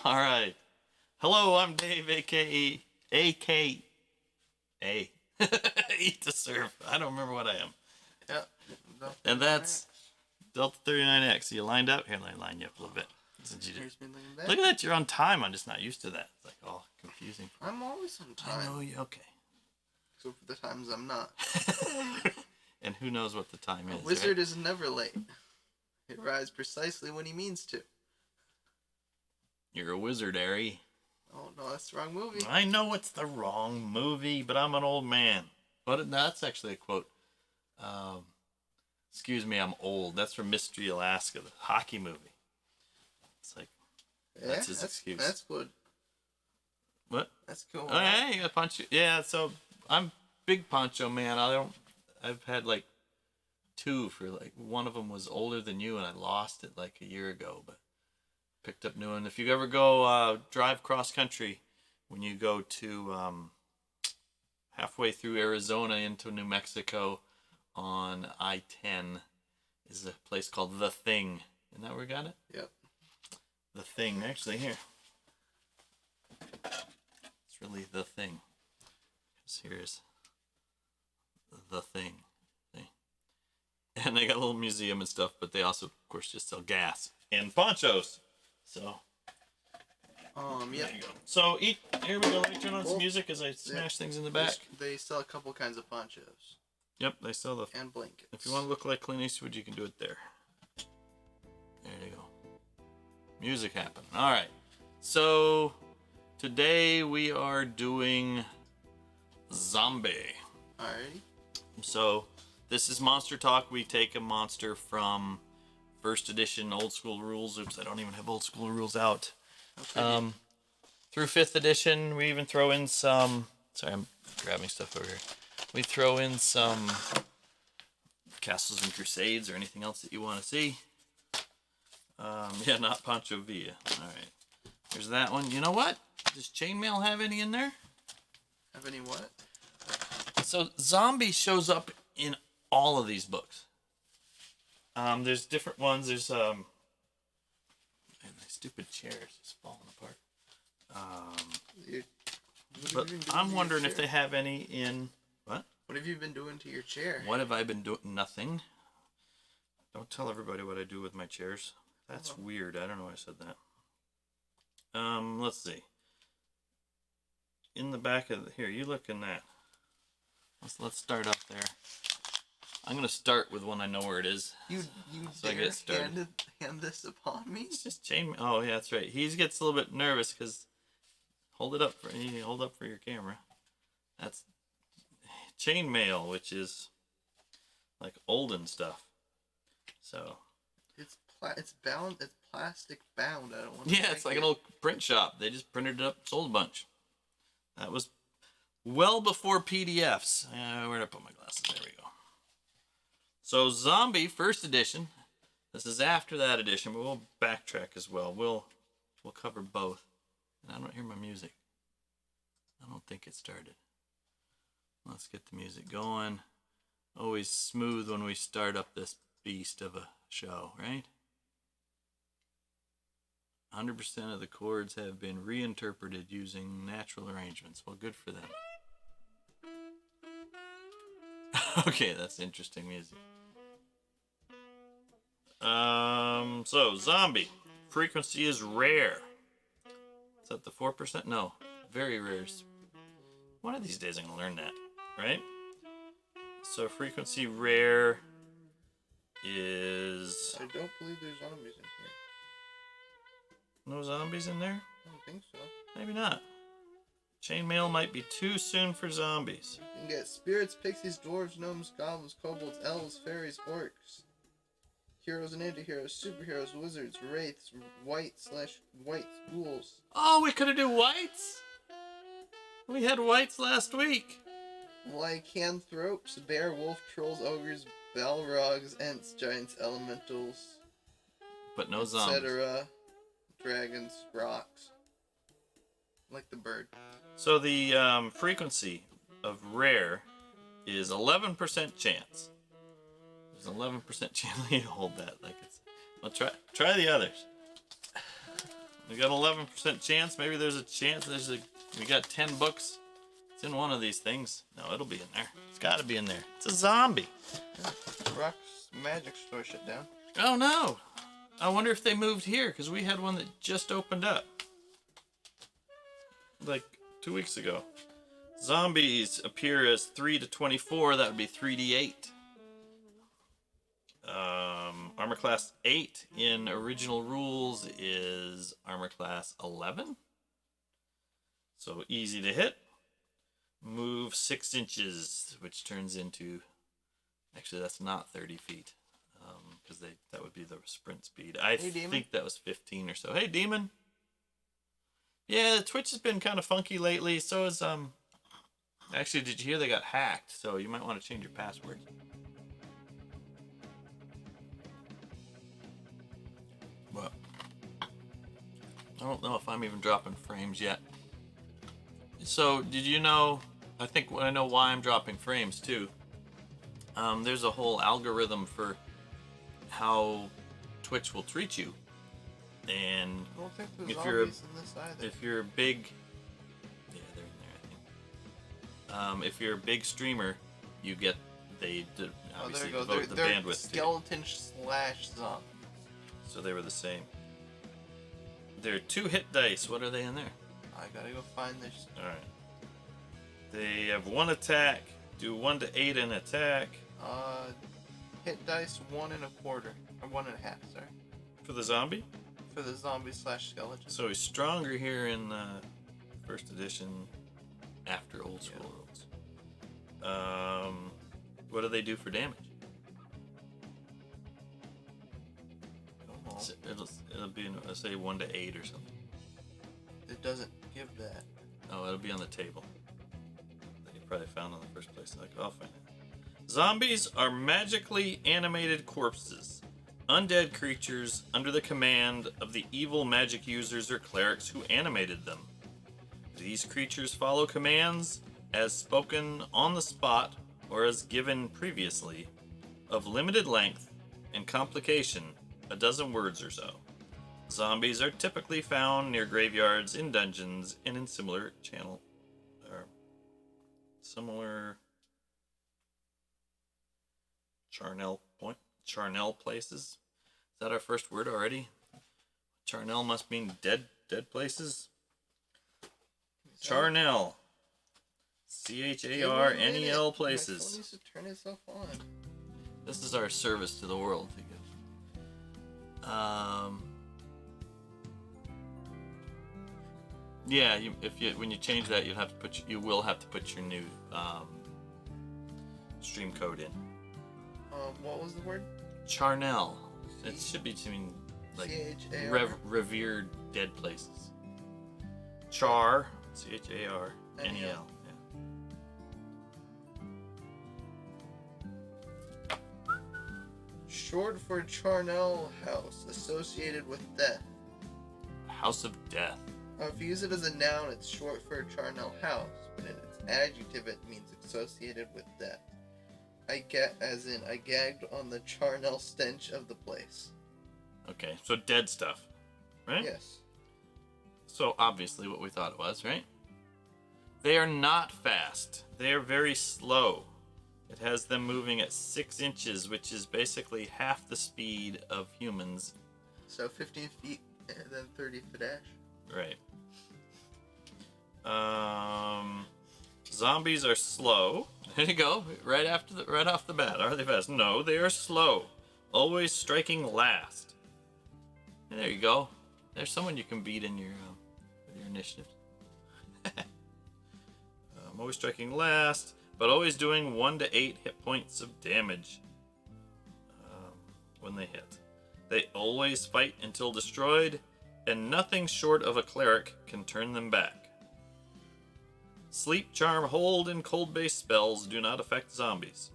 All right. Hello, I'm Dave, aka Eat to Serve. I don't remember what I am. Yep. And that's Delta 39X. You lined up? Here, let me line you up a little bit. Look at that. You're on time. I'm just not used to that. It's like all confusing. I'm always on time. I know you. Okay. Except for the times I'm not. And who knows what the time is. A wizard right? is never late. He arrives precisely when he means to. You're a wizard, Harry. Oh, no, that's the wrong movie. I know it's the wrong movie, but I'm an old man. But that's actually a quote. Excuse me, I'm old. That's from Mystery Alaska, the hockey movie. It's like, that's his excuse. That's good. What? That's cool. Oh, yeah, you got Poncho. Yeah, so I'm big Poncho man. I've had like two for like, one of them was older than you and I lost it like a year ago, but picked up new one. If you ever go drive cross country, when you go to halfway through Arizona into New Mexico on I-10 is a place called The Thing. Isn't that where we got it? Yep. The Thing. Actually, here. It's really The Thing. Because here's The Thing. See? And they got a little museum and stuff, but they also, of course, just sell gas and ponchos. So, yeah. there you go. So, here we go. Let me turn on some music as I smash things in the back. They sell a couple kinds of ponchos. Yep, they sell the... And blankets. If you want to look like Clint Eastwood, you can do it there. There you go. Music happened. All right. So, today we are doing Zombie. Alrighty. So, this is Monster Talk. We take a monster from first edition old school rules. Oops, I don't even have old school rules out. Okay. Through 5th edition, we even throw in some... Sorry, I'm grabbing stuff over here. We throw in some Castles and Crusades or anything else that you want to see. Yeah, not Pancho Villa. All right. There's that one. You know what? Does Chainmail have any in there? Have any what? So Zombie shows up in all of these books. There's different ones. There's man, my stupid chair's just falling apart. But I'm wondering if they have any in what? What have you been doing to your chair? What have I been doing? Nothing. Don't tell everybody what I do with my chairs. That's weird. I don't know why I said that. Let's see. In the back of here, you look in that. Let's start up there. I'm gonna start with one I know where it is. You so I get started. hand this upon me? It's just chain. Oh yeah, that's right. He gets a little bit nervous because hold up for your camera. That's chainmail, which is like olden stuff. So it's bound. It's plastic bound. I don't want. Yeah, it's like an old print shop. They just printed it up, sold a bunch. That was well before PDFs. Where did I put my glasses? There we go. So Zombie, first edition. This is after that edition, but we'll backtrack as well. We'll cover both. And I don't hear my music. I don't think it started. Let's get the music going. Always smooth when we start up this beast of a show, right? 100% of the chords have been reinterpreted using natural arrangements. Well, good for them. Okay, that's interesting music. So, Zombie. Frequency is rare. Is that the 4%? No. Very rare. One of these days I'm going to learn that, right? So, frequency rare is... I don't believe there's zombies in here. No zombies in there? I don't think so. Maybe not. Chainmail might be too soon for zombies. You can get spirits, pixies, dwarves, gnomes, goblins, kobolds, elves, fairies, orcs, heroes and anti-heroes, superheroes, wizards, wraiths, white ghouls. Oh, we could have do whites? We had whites last week. Lycanthropes, bear, wolf, trolls, ogres, balrogs, ents, giants, elementals, but no zombies. etc. Dragons, rocks. Like the bird. So the frequency of rare is 11% chance. There's an 11% chance. You hold that like it's. Well, try the others. We got 11% chance. Maybe there's a chance. We got 10 books. It's in one of these things. No, it'll be in there. It's got to be in there. It's a zombie. Yeah. Rock's magic store shut down. Oh no! I wonder if they moved here because we had one that just opened up like 2 weeks ago. Zombies appear as 3 to 24. That would be 3d8. Armor class 8 in original rules is armor class 11. So easy to hit. Move 6 inches, which turns into... Actually, that's not 30 feet. Because that would be the sprint speed. I think that was 15 or so. Hey, Demon. Yeah, Twitch has been kind of funky lately. So is... Actually, did you hear they got hacked? So you might want to change your password. But I don't know if I'm even dropping frames yet. So did you know? I think I know why I'm dropping frames too. There's a whole algorithm for how Twitch will treat you, and I don't think there's zombies in this either. If you're a big, yeah, they're in there, I think. If you're a big streamer, you get obviously devote the bandwidth skeleton slash zombie. So they were the same. They're 2 hit dice. What are they in there? I gotta go find this. All right. They have 1 attack. Do 1 to 8 in attack. Hit dice 1 1/4 or 1 1/2. Sorry. For the zombie. For the zombie slash skeleton. So he's stronger here in first edition, after old school rules. What do they do for damage? It'll be, let's say 1 to 8 or something. It doesn't give that. Oh, it'll be on the table that you probably found in the first place. Like, I'll find it. Zombies are magically animated corpses, undead creatures under the command of the evil magic users or clerics who animated them. These creatures follow commands as spoken on the spot or as given previously, of limited length and complication, a dozen words or so. Zombies are typically found near graveyards, in dungeons, and in similar charnel places. Is that our first word already? Charnel must mean dead places. Charnel. CHARNEL places. My phone needs to turn itself on. This is our service to the world. Yeah, when you change that, you will have to put your new stream code in. What was the word? Charnel. It should be to mean like revered dead places. Char, CHARNEL. Yeah. Short for Charnel House, associated with death. House of Death. If you use it as a noun, it's short for Charnel House, but in its adjective, it means associated with death. I gagged on the charnel stench of the place. Okay, so dead stuff, right? Yes. So obviously what we thought it was, right? They are not fast. They are very slow. It has them moving at 6 inches, which is basically half the speed of humans. So 15 feet and then 30 for dash. Right. Zombies are slow. There you go. Right off the bat. Are they fast? No, they are slow. Always striking last. And there you go. There's someone you can beat in your initiative. Always striking last, but always doing 1 to 8 hit points of damage when they hit. They always fight until destroyed, and nothing short of a cleric can turn them back. Sleep, Charm, Hold, and Cold-based spells do not affect zombies.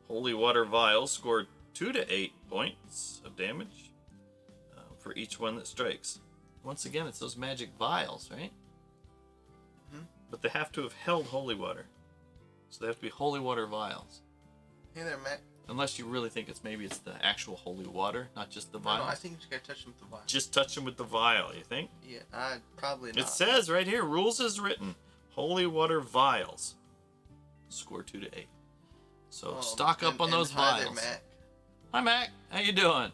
Holy Water Vials score 2 to 8 points of damage for each one that strikes. Once again, it's those magic vials, right? Mm-hmm. But they have to have held holy water. So they have to be holy water vials. Hey there, Matt. Unless you really think it's the actual holy water, not just the vial. No, I think you just gotta touch them with the vial. Just touch them with the vial, you think? Yeah, probably not. It says right here, rules as written. Holy water vials. Score 2 to 8. So stock up on those hi vials. there, Mac. Hi, Mac. How you doing?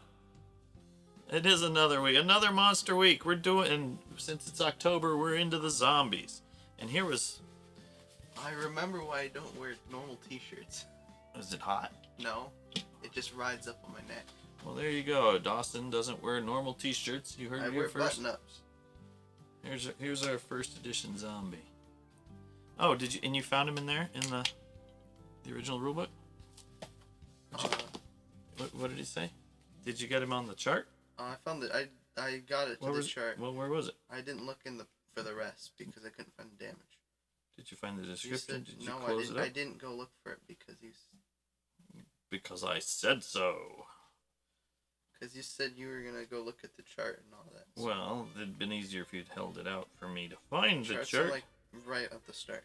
It is another week, another monster week. We're doing, and since it's October, we're into the zombies. And here was. I remember why I don't wear normal t-shirts. Is it hot? No, it just rides up on my neck. Well, there you go. Dawson doesn't wear normal t-shirts. You heard I it wear here first. button-ups. Here's our first edition zombie. Oh, did you? And you found him in there in the original rulebook? What did he say? Did you get him on the chart? I found it. I got it to the chart. Well, where was it? I didn't look for the rest because I couldn't find the damage. Did you find the description? Did you no, close it up? I didn't go look for it because Because I said so. Because you said you were gonna go look at the chart and all that. So Well, it'd been easier if you'd held it out for me to find the charts chart. are like right at the start.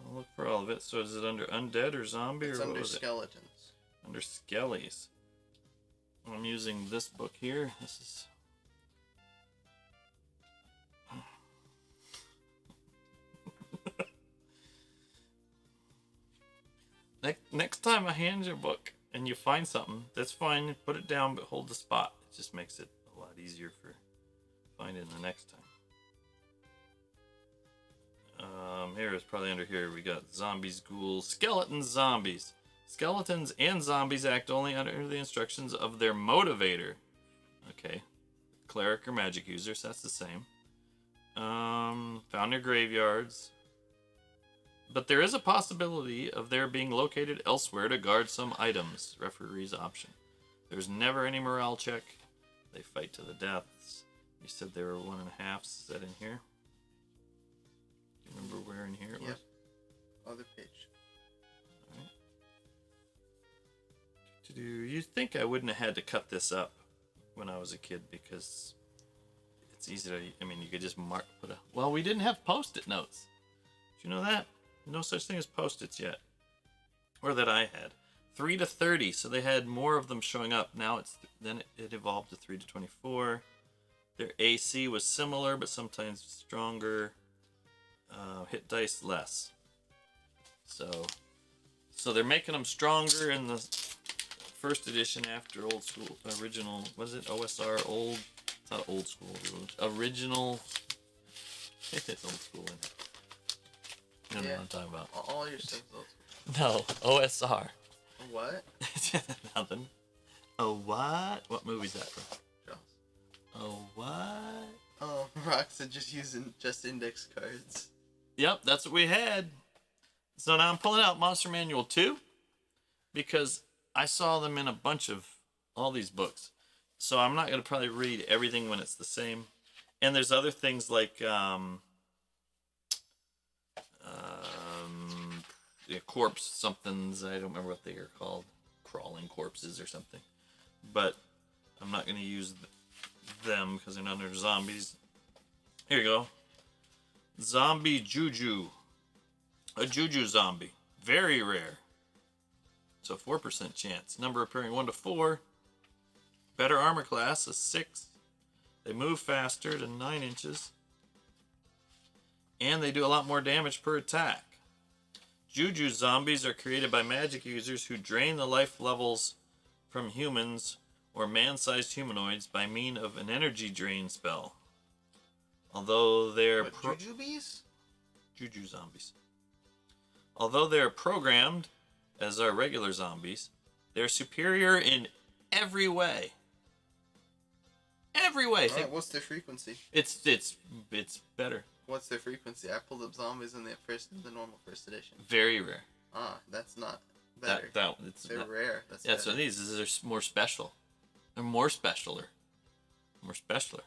I'll look for all of it. So is it under undead or zombie It's or what under was skeletons. it? Under skellies. I'm using this book here. This is. Next time I hand you a book and you find something, that's fine. Put it down, but hold the spot. It just makes it a lot easier for finding the next time. Here is probably under here. We got zombies, ghouls, skeletons, zombies. Skeletons and zombies act only under the instructions of their motivator. Okay. Cleric or magic users, that's the same. Found near graveyards. But there is a possibility of their being located elsewhere to guard some items. Referee's option. There's never any morale check. They fight to the deaths. You said they were 1.5. Is that in here? Do you remember where in here it was? Other page. You'd think I wouldn't have had to cut this up when I was a kid because it's easy to, I mean, you could just well, we didn't have Post-it notes. Did you know that? No such thing as Post-its yet. Or that I had. 3 to 30, so they had more of them showing up. Now then it evolved to 3 to 24. Their AC was similar, but sometimes stronger. Hit dice less. So they're making them stronger in the first edition after old school original. Was it OSR old? It's not old school. Original. It's old school in it. You know what I'm talking about. All your stuff is old school. No, OSR. What? Nothing. Oh, what? What movie's that from? Jaws. Oh, what? Oh, Roxa using index cards. Yep, that's what we had. So now I'm pulling out Monster Manual 2 because I saw them in a bunch of all these books. So I'm not going to probably read everything when it's the same. And there's other things like corpse somethings. I don't remember what they are called. Crawling corpses or something. But I'm not going to use them because they're not under zombies. Here you go. Zombie Juju. A Juju zombie. Very rare. So 4% chance. Number appearing 1 to 4. Better armor class, a 6. They move faster to 9 inches. And they do a lot more damage per attack. Juju zombies are created by magic users who drain the life levels from humans or man-sized humanoids by means of an energy drain spell. Although they're Jujubes? Juju zombies. Although they're programmed as are regular zombies, they're superior in every way. Every way. Alright, what's their frequency? It's better. What's their frequency? I pulled up zombies in the normal first edition. Very rare. Ah, that's not better. They're rare. That's yeah, so these are more special. They're more specialer. More specialer.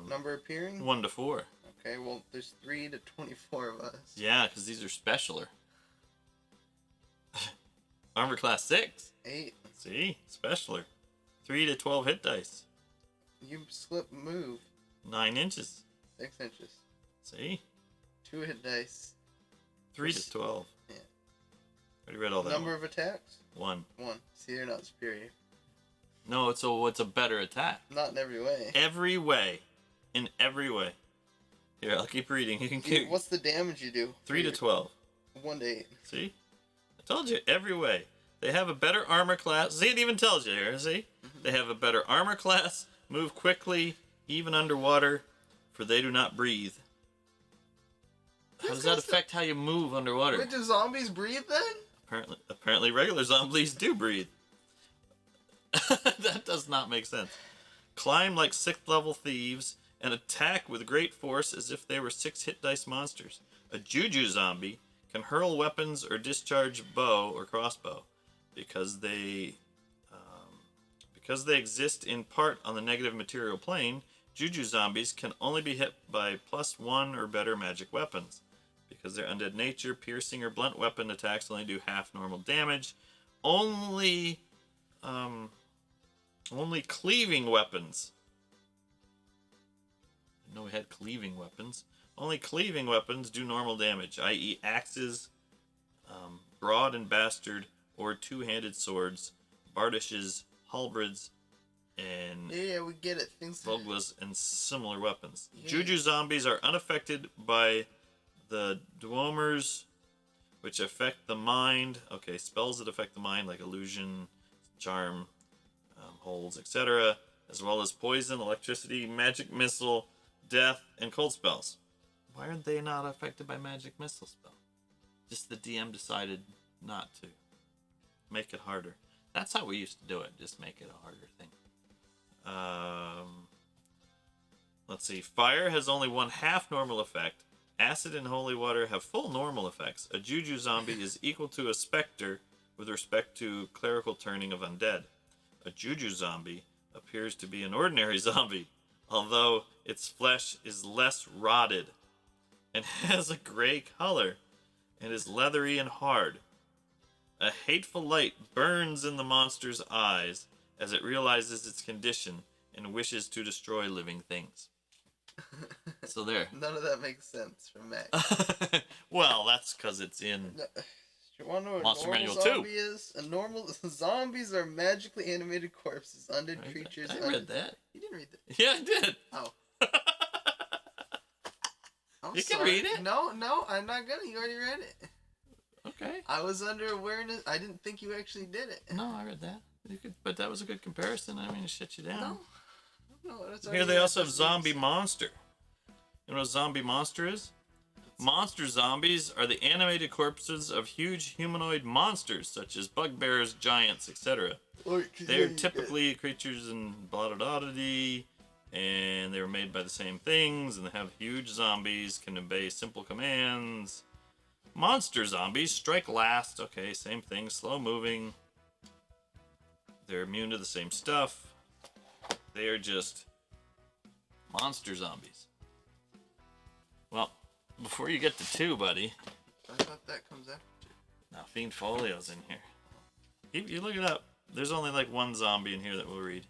Number appearing? 1 to 4. Okay, well, there's 3 to 24 of us. Yeah, because these are specialer. Armor class 6. 8. See? Specialer. 3 to 12 hit dice. You move. 9 inches. 6 inches. See? 2 hit dice. 3 to 12. Yeah. Already read all that. Number of attacks? 1. 1. See, you're not superior. No, it's a better attack. Not in every way. Every way. In every way. Here, I'll keep reading. You can keep... What's the damage you do? 3 to 12. 1 to 8. See? I told you, every way. They have a better armor class. See, it even tells you here, see? They have a better armor class, move quickly, even underwater, for they do not breathe. How does that affect how you move underwater? Wait, do zombies breathe then? Apparently regular zombies do breathe. That does not make sense. Climb like 6th level thieves and attack with great force as if they were 6 hit dice monsters. A juju zombie can hurl weapons or discharge bow or crossbow because they exist in part on the negative material plane. Juju zombies can only be hit by +1 or better magic weapons. Because their undead nature, piercing or blunt weapon attacks only do half normal damage. Only cleaving weapons. I know we had cleaving weapons. Only cleaving weapons do normal damage, i.e. axes, broad and bastard, or two-handed swords, bardishes, halberds, and yeah, we get it. Things. Voglas, and similar weapons. Yeah. Juju zombies are unaffected by the dwomers, which affect the mind. Okay, spells that affect the mind, like illusion, charm, holds, etc., as well as poison, electricity, magic missile, death, and cold spells. Why are they not affected by magic missile spell? Just the DM decided not to. Make it harder. That's how we used to do it. Just make it a harder thing. Let's see. Fire has only 1/2 normal effect. Acid and holy water have full normal effects. A juju zombie is equal to a specter with respect to clerical turning of undead. A juju zombie appears to be an ordinary zombie, although its flesh is less rotted and has a gray color and is leathery and hard. A hateful light burns in the monster's eyes as it realizes its condition and wishes to destroy living things. So there. None of that makes sense from Mac. Well, that's because it's in You want to know what Monster a normal Manual 2. zombie is? A normal zombies are magically animated corpses, undead creatures. I read that. You didn't read that. Yeah, I did. Oh. You can read it. No, I'm not gonna. You already read it. Okay. I was under awareness. I didn't think you actually did it. No, I read that. You could, but that was a good comparison. I mean, to shut you down. No, that's Here they also have zombie monster. You know what a zombie monster is? Monster zombies are the animated corpses of huge humanoid monsters such as bugbears, giants, etc. They are typically creatures in blah-da-da-da-dee, and they were made by the same things, and they have huge zombies, can obey simple commands. Monster zombies strike last. Okay, same thing, slow moving. They're immune to the same stuff. They are just monster zombies. Well, before you get to 2, buddy. I thought that comes after 2. Now, Fiend Folio's in here. You look it up. There's only like 1 zombie in here that we'll read.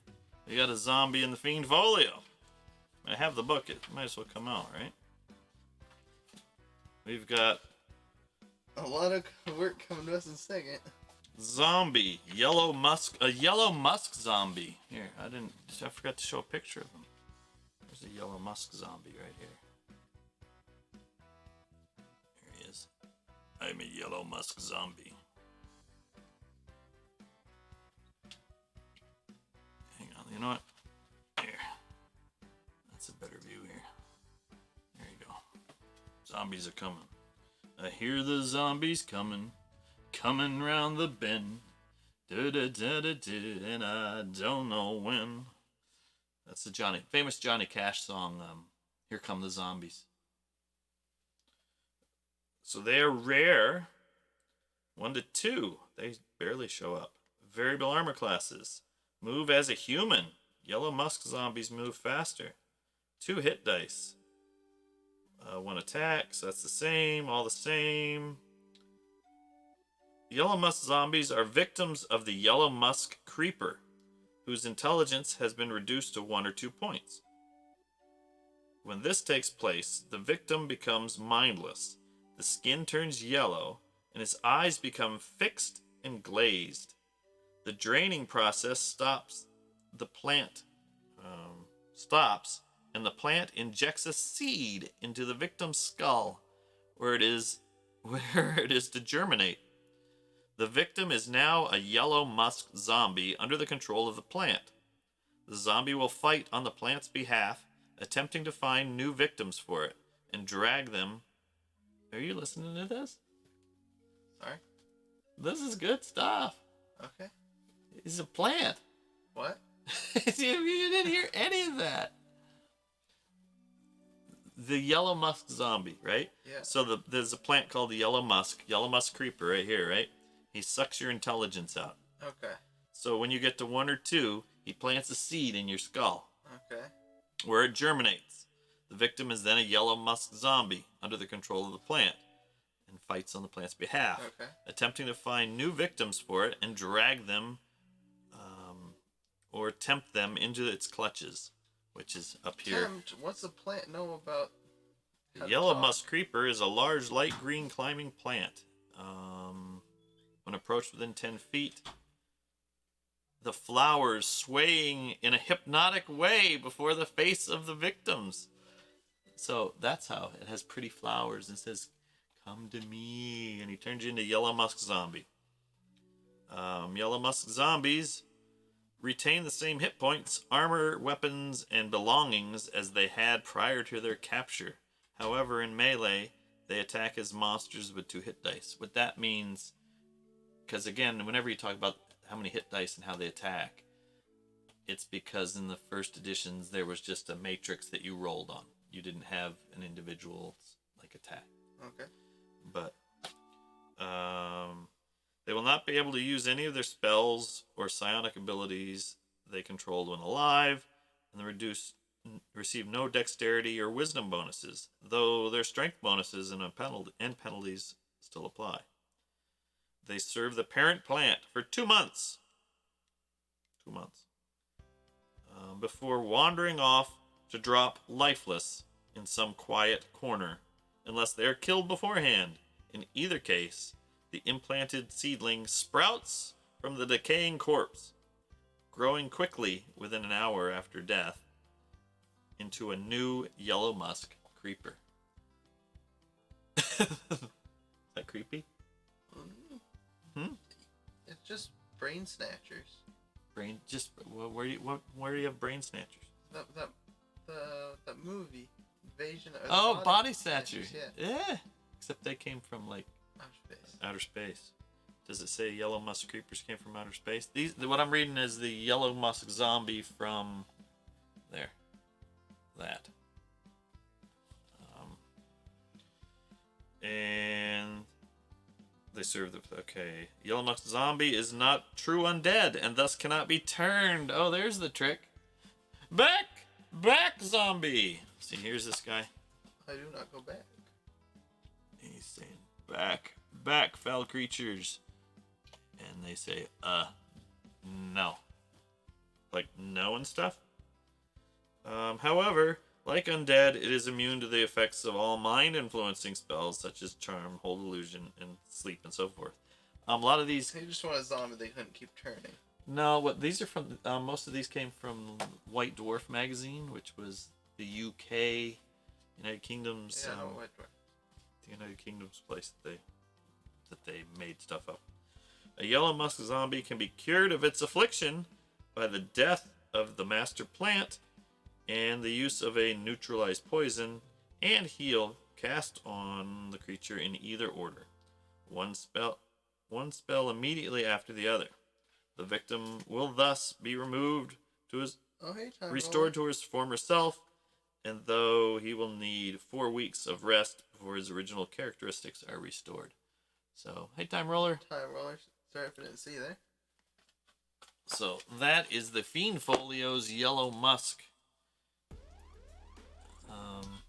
You got a zombie in the Fiend Folio. I have the book. It might as well come out, right? We've got a lot of work coming to us in a second. Zombie, a yellow musk zombie. Here, I forgot to show a picture of him. There's a yellow musk zombie right here. Here he is. I'm a yellow musk zombie. Hang on, you know what? Here. That's a better view here. There you go. Zombies are coming. I hear the zombies coming round the bend. And I don't know when. That's the famous Johnny Cash song, Here Come the Zombies. So they are rare. 1 to 2. They barely show up. Variable armor classes. Move as a human. Yellow musk zombies move faster. 2 hit dice. 1 attack, so that's the same, all the same. Yellow musk zombies are victims of the yellow musk creeper, whose intelligence has been reduced to 1 or 2 points. When this takes place, the victim becomes mindless. The skin turns yellow, and his eyes become fixed and glazed. The draining process stops, the plant stops, and the plant injects a seed into the victim's skull, where it is to germinate. The victim is now a yellow musk zombie under the control of the plant. The zombie will fight on the plant's behalf, attempting to find new victims for it and drag them. Are you listening to this? Sorry? This is good stuff. Okay. He's a plant. What? You didn't hear any of that. The yellow musk zombie, right? Yeah. So there's a plant called the yellow musk creeper right here, right? He sucks your intelligence out. Okay. So when you get to 1 or 2, he plants a seed in your skull. Okay. Where it germinates. The victim is then a yellow musk zombie under the control of the plant and fights on the plant's behalf, Okay. attempting to find new victims for it and drag them or tempt them into its clutches, which is up here. What's the plant know about? The yellow musk creeper is a large light green climbing plant. When approached within 10 feet, the flowers swaying in a hypnotic way before the face of the victims. So that's how it has pretty flowers and says, "Come to me," and he turns you into yellow musk zombie. Yellow musk zombies retain the same hit points, armor, weapons, and belongings as they had prior to their capture. However, in melee, they attack as monsters with 2 hit dice. What that means, because again, whenever you talk about how many hit dice and how they attack, it's because in the first editions there was just a matrix that you rolled on. You didn't have an individual attack. Okay. But they will not be able to use any of their spells or psionic abilities they controlled when alive, and they receive no dexterity or wisdom bonuses, though their strength bonuses and penalties still apply. They serve the parent plant for 2 months. 2 months. Before wandering off to drop lifeless in some quiet corner, unless they are killed beforehand. In either case, the implanted seedling sprouts from the decaying corpse, growing quickly within an hour after death into a new yellow musk creeper. Is that creepy? It's just brain snatchers. Where do you have brain snatchers? That movie, Invasion of Body Snatchers. Yeah. Except they came from outer space. Does it say yellow musk creepers came from outer space? What I'm reading is the yellow musk zombie from there. That. And they serve okay. Yellow musk zombie is not true undead and thus cannot be turned. Oh, there's the trick. Back, zombie. See, here's this guy. I do not go back. He's saying, back, foul creatures. And they say, no. Like, no and stuff. However, like undead, it is immune to the effects of all mind-influencing spells, such as charm, hold illusion, and sleep, and so forth. A lot of these... They just want a zombie they couldn't keep turning. No, these are from... most of these came from White Dwarf magazine, which was the UK, United Kingdom's... Yeah, White Dwarf. The United Kingdom's place that they made stuff up. A yellow musk zombie can be cured of its affliction by the death of the master plant and the use of a neutralized poison and heal cast on the creature in either order. One spell immediately after the other. The victim will thus be removed to his restored to his former self, and though he will need 4 weeks of rest before his original characteristics are restored. So, hey, Time Roller. Time Roller. Sorry if I didn't see you there. So, that is the Fiend Folio's Yellow Musk.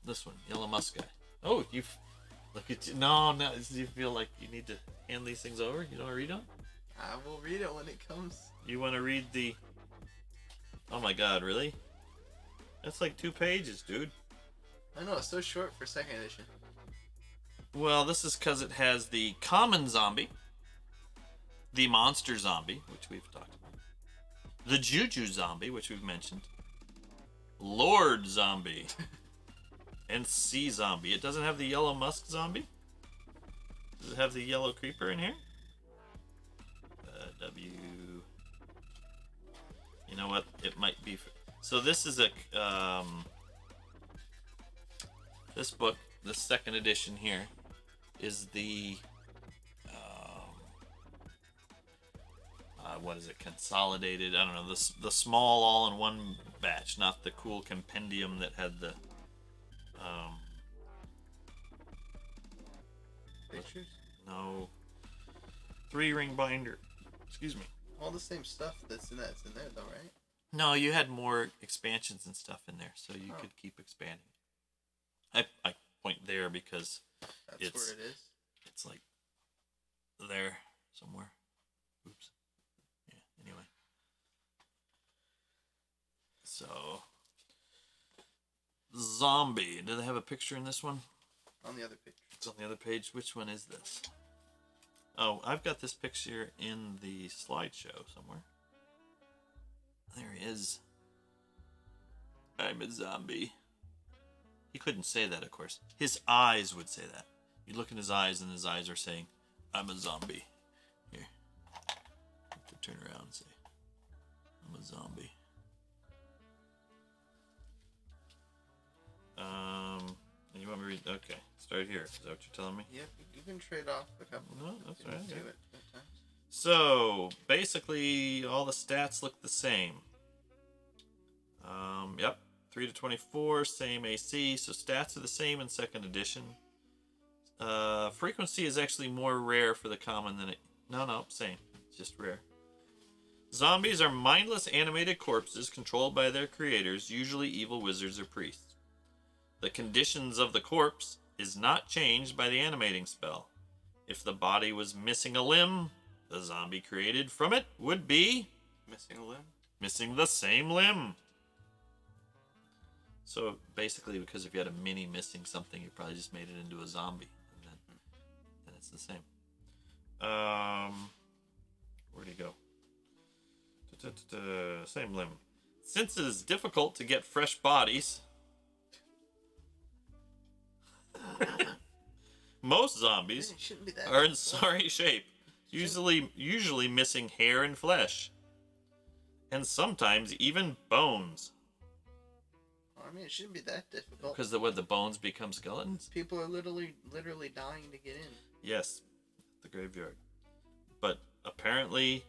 This one, Yellow Musk guy. Oh, look at you. No, you feel like you need to hand these things over? You don't want to read them? I will read it when it comes. You want to read the... Oh my god, really? That's like 2 pages, dude. I know, it's so short for 2nd edition. Well, this is because it has the common zombie, the monster zombie, which we've talked about, the juju zombie, which we've mentioned, Lord zombie, and sea zombie. It doesn't have the yellow musk zombie. Does it have the yellow creeper in here? W. You know what? It might be. So this is a this book, the second edition here, is the what is it? Consolidated? I don't know. The small all-in-one batch, not the cool compendium that had the Pictures? no 3-ring binder. Excuse me. All the same stuff that's in there though, right? No, you had more expansions and stuff in there, so you could keep expanding. I point there because that's where it is. It's like there somewhere. Oops. Yeah. Anyway. So zombie. Do they have a picture in this one? On the other picture. It's on the other page. Which one is this? Oh, I've got this picture in the slideshow somewhere. There he is. I'm a zombie. He couldn't say that, of course. His eyes would say that. You look in his eyes, and his eyes are saying, I'm a zombie. Here. I have to turn around and say, I'm a zombie. You want me to read? Okay, start here. Is that what you're telling me? Yep, you can trade off a couple. No, that's right. Do Yeah. it sometimes. So, basically, all the stats look the same. Yep, 3 to 24, same AC. So stats are the same in second edition. Frequency is actually more rare for the common than it. No, same. It's just rare. Zombies are mindless animated corpses controlled by their creators, usually evil wizards or priests. The conditions of the corpse is not changed by the animating spell. If the body was missing a limb, the zombie created from it would be Missing a limb? missing the same limb. So basically, because if you had a mini missing something, you probably just made it into a zombie, and then it's the same. Where'd he go? Same limb. Since it is difficult to get fresh bodies, most zombies It shouldn't be that are in difficult. sorry shape, usually missing hair and flesh, and sometimes even bones. I mean, it shouldn't be that difficult. Because the bones become skeletons? People are literally dying to get in. Yes, the graveyard. But apparently,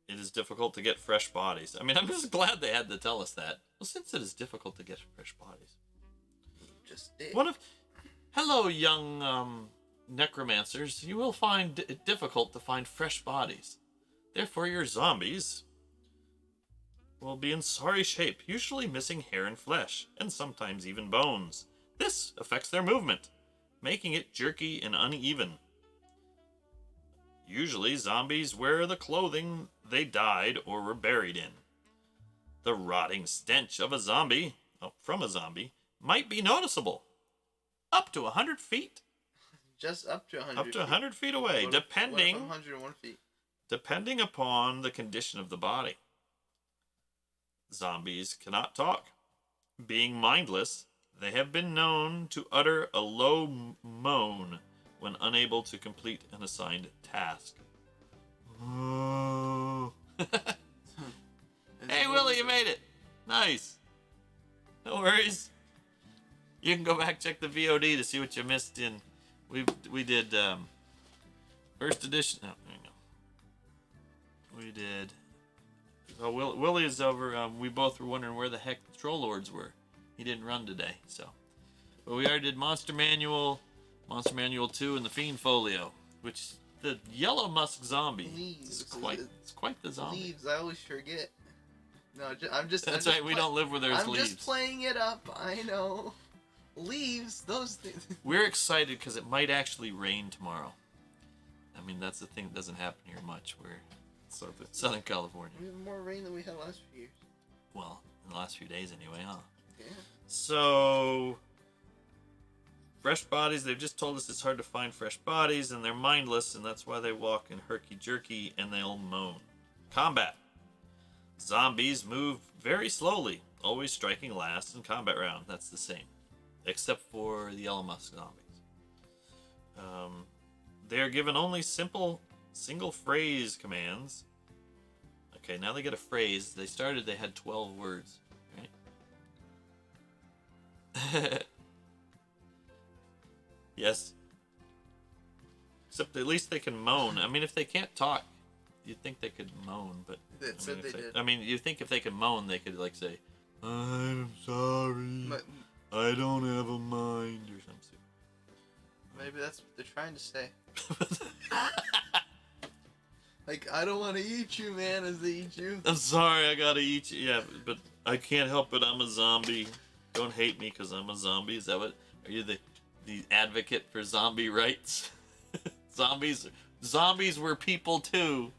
it is difficult to get fresh bodies. I mean, I'm just glad they had to tell us that. Well, since it is difficult to get fresh bodies. Just did. Hello, young necromancers. You will find it difficult to find fresh bodies. Therefore, your zombies will be in sorry shape, usually missing hair and flesh, and sometimes even bones. This affects their movement, making it jerky and uneven. Usually, zombies wear the clothing they died or were buried in. The rotting stench of from a zombie, might be noticeable. Up to 100 feet. Just up to 100 Up to 100 feet away, What if 101 feet? depending upon the condition of the body. Zombies cannot talk. Being mindless, they have been known to utter a low moan when unable to complete an assigned task. Hey, Willie, you made it. Nice. No worries. You can go back check the VOD to see what you missed in. We did first edition. No, there you go. We did. Oh, Willie is over. We both were wondering where the heck the Troll Lords were. He didn't run today, so. But we already did Monster Manual 2, and the Fiend Folio, which the Yellow Musk Zombie Leaves. it's quite the zombie. Leaves, I always forget. No, I'm just. That's I'm right. We don't live where there's I'm leaves. just playing it up. I know. Leaves, those things. We're excited because it might actually rain tomorrow. I mean, that's the thing that doesn't happen here much. We're Southern California. We have more rain than we had last few years. Well, in the last few days anyway, huh? Yeah. So, Fresh bodies, they've just told us it's hard to find fresh bodies, and they're mindless, and that's why they walk in herky-jerky, and they'll moan. Combat. Zombies move very slowly, always striking last in combat round. That's the same, except for the Yellow Musk zombies. They are given only simple single-phrase commands. Okay, now they get a phrase. They had 12 words, right? Yes. Except at least they can moan. I mean, if they can't talk, you'd think they could moan, but... I mean, you think if they could moan, they could, like, say, I'm sorry, I don't have a mind, or something. Maybe that's what they're trying to say. Like, I don't want to eat you, man, as they eat you. I'm sorry, I gotta eat you. Yeah, but I can't help it, I'm a zombie. Don't hate me because I'm a zombie. Is that what... Are you the advocate for zombie rights? Zombies were people, too.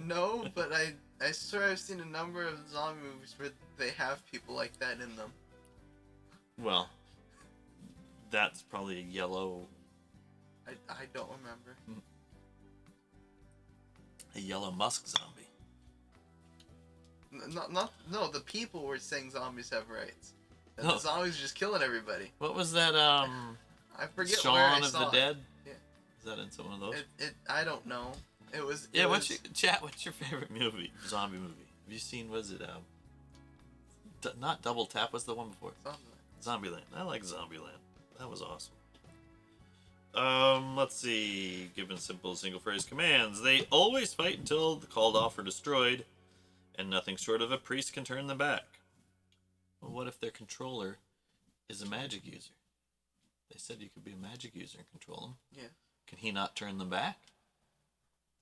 No, but I swear I've seen a number of zombie movies where they have people like that in them. Well, that's probably a yellow... I don't remember. A Yellow Musk zombie. No, the people were saying zombies have rights. And No. the zombies are just killing everybody. What was that, I forget Shaun where I of saw the it. Dead? Yeah. Is that in some of those? I don't know. What's your favorite movie? Zombie movie? Have you seen, was it, not Double Tap, what's the one before? Zombieland. I like Zombieland. That was awesome. Let's see. Given simple single phrase commands, they always fight until called off or destroyed, and nothing short of a priest can turn them back. Well, what if their controller is a magic user? They said you could be a magic user and control them. Yeah. Can he not turn them back?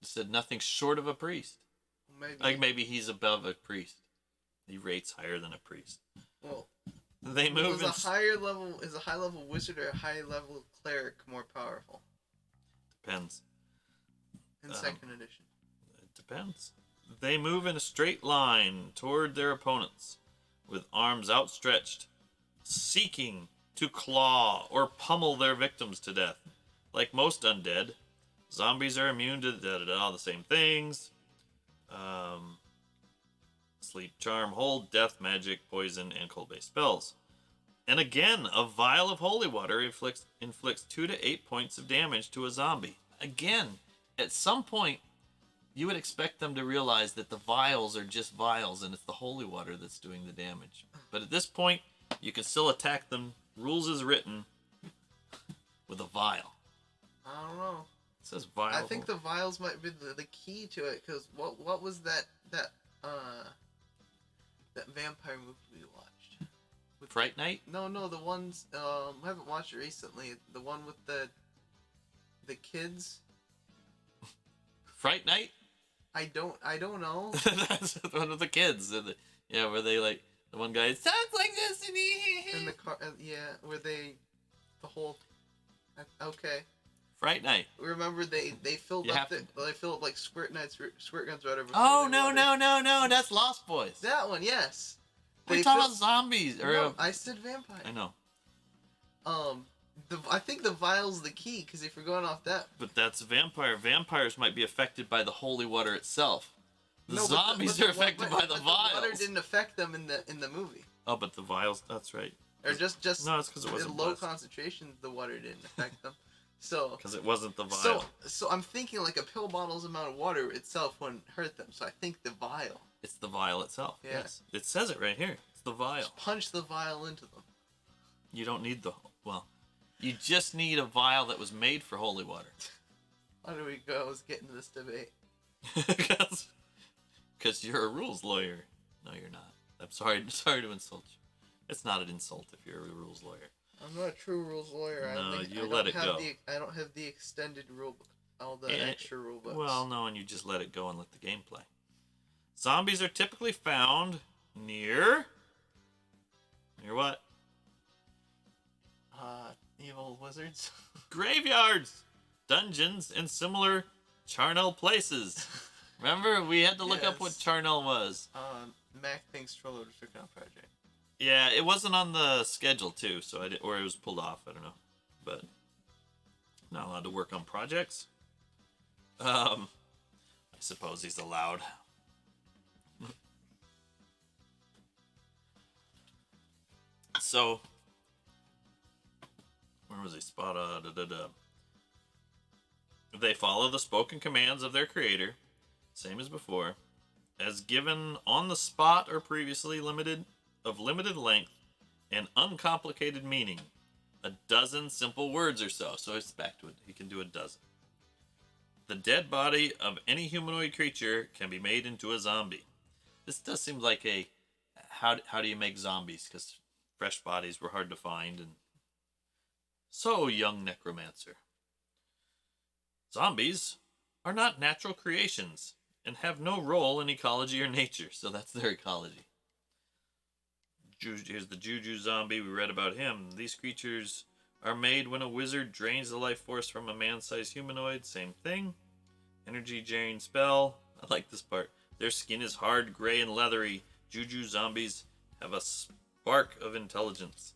It said nothing short of a priest. Maybe. Like maybe he's above a priest. He rates higher than a priest. Well, they move. Is a high level wizard or a high level cleric more powerful? Depends. In second edition. It depends. They move in a straight line toward their opponents, with arms outstretched, seeking to claw or pummel their victims to death. Like most undead, zombies are immune to all the same things. Sleep, charm, hold, death, magic, poison, and cold-based spells. And again, a vial of holy water inflicts 2 to 8 points of damage to a zombie. Again, at some point, you would expect them to realize that the vials are just vials and it's the holy water that's doing the damage. But at this point, you can still attack them, rules as written, with a vial. I don't know. It says vial. I think the vials might be the key to it, because what was that vampire movie we watched? Fright Night? No, the ones I haven't watched it recently. The one with the kids. Fright Night? I don't know. That's one of the kids. Where they like the one guy sounds like this and he. In the car, where the whole. Okay. Fright Night. Remember they filled up like squirt guns or whatever. Oh no! That's Lost Boys. That one, yes. We're talking about zombies. I said vampire. I know. I think the vial's the key, because if you're going off that. But that's a vampire. Vampires might be affected by the holy water itself. Zombies are affected by the vials. The water didn't affect them in the movie. Oh, but the vials. That's right. Or just no, it's because it wasn't in low concentration. The water didn't affect them. So because it wasn't the vial. So I'm thinking like a pill bottle's amount of water itself wouldn't hurt them. So I think the vial. It's the vial itself. Yeah. Yes. It says it right here. It's the vial. Just punch the vial into them. You don't need you just need a vial that was made for holy water. Why do we go? Let's get into this debate. Because you're a rules lawyer. No, you're not. I'm sorry to insult you. It's not an insult if you're a rules lawyer. I'm not a true rules lawyer. No, you let it go. I don't have the extended rule book, all the extra rule books. Well, no, and you just let it go and let the game play. Zombies are typically found near what? Evil wizards. Graveyards, dungeons, and similar charnel places. Remember, we had to look up what charnel was. Mac thinks Troll took on project. Yeah, it wasn't on the schedule too, or it was pulled off. I don't know. but not allowed to work on projects. I suppose he's allowed. So, where was he? They follow the spoken commands of their creator, same as before, as given on the spot or previously limited length and uncomplicated meaning. A dozen simple words or so. So it's back to it. He can do a dozen. The dead body of any humanoid creature can be made into a zombie. This does seem like a how do you make zombies? Because fresh bodies were hard to find. And so, young necromancer, zombies are not natural creations and have no role in ecology or nature. So that's their ecology. Here's the Juju zombie. We read about him. These creatures are made when a wizard drains the life force from a man-sized humanoid. Same thing. Energy drain spell. I like this part. Their skin is hard, gray, and leathery. Juju zombies have a spark of intelligence.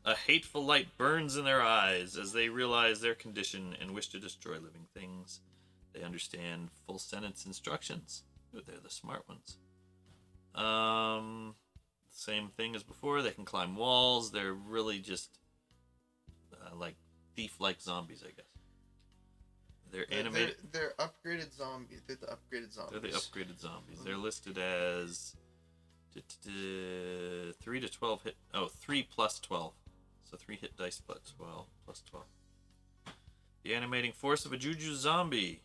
A hateful light burns in their eyes as they realize their condition and wish to destroy living things. They understand full sentence instructions. Ooh, they're the smart ones. Same thing as before. They can climb walls. They're really just like thief-like zombies, I guess. They're animated. They're upgraded zombies. They're the upgraded zombies. They're the upgraded zombies. They're listed as 3 to 12 hit. Oh, 3 plus 12. So 3 hit dice plus 12. Plus 12. The animating force of a Juju zombie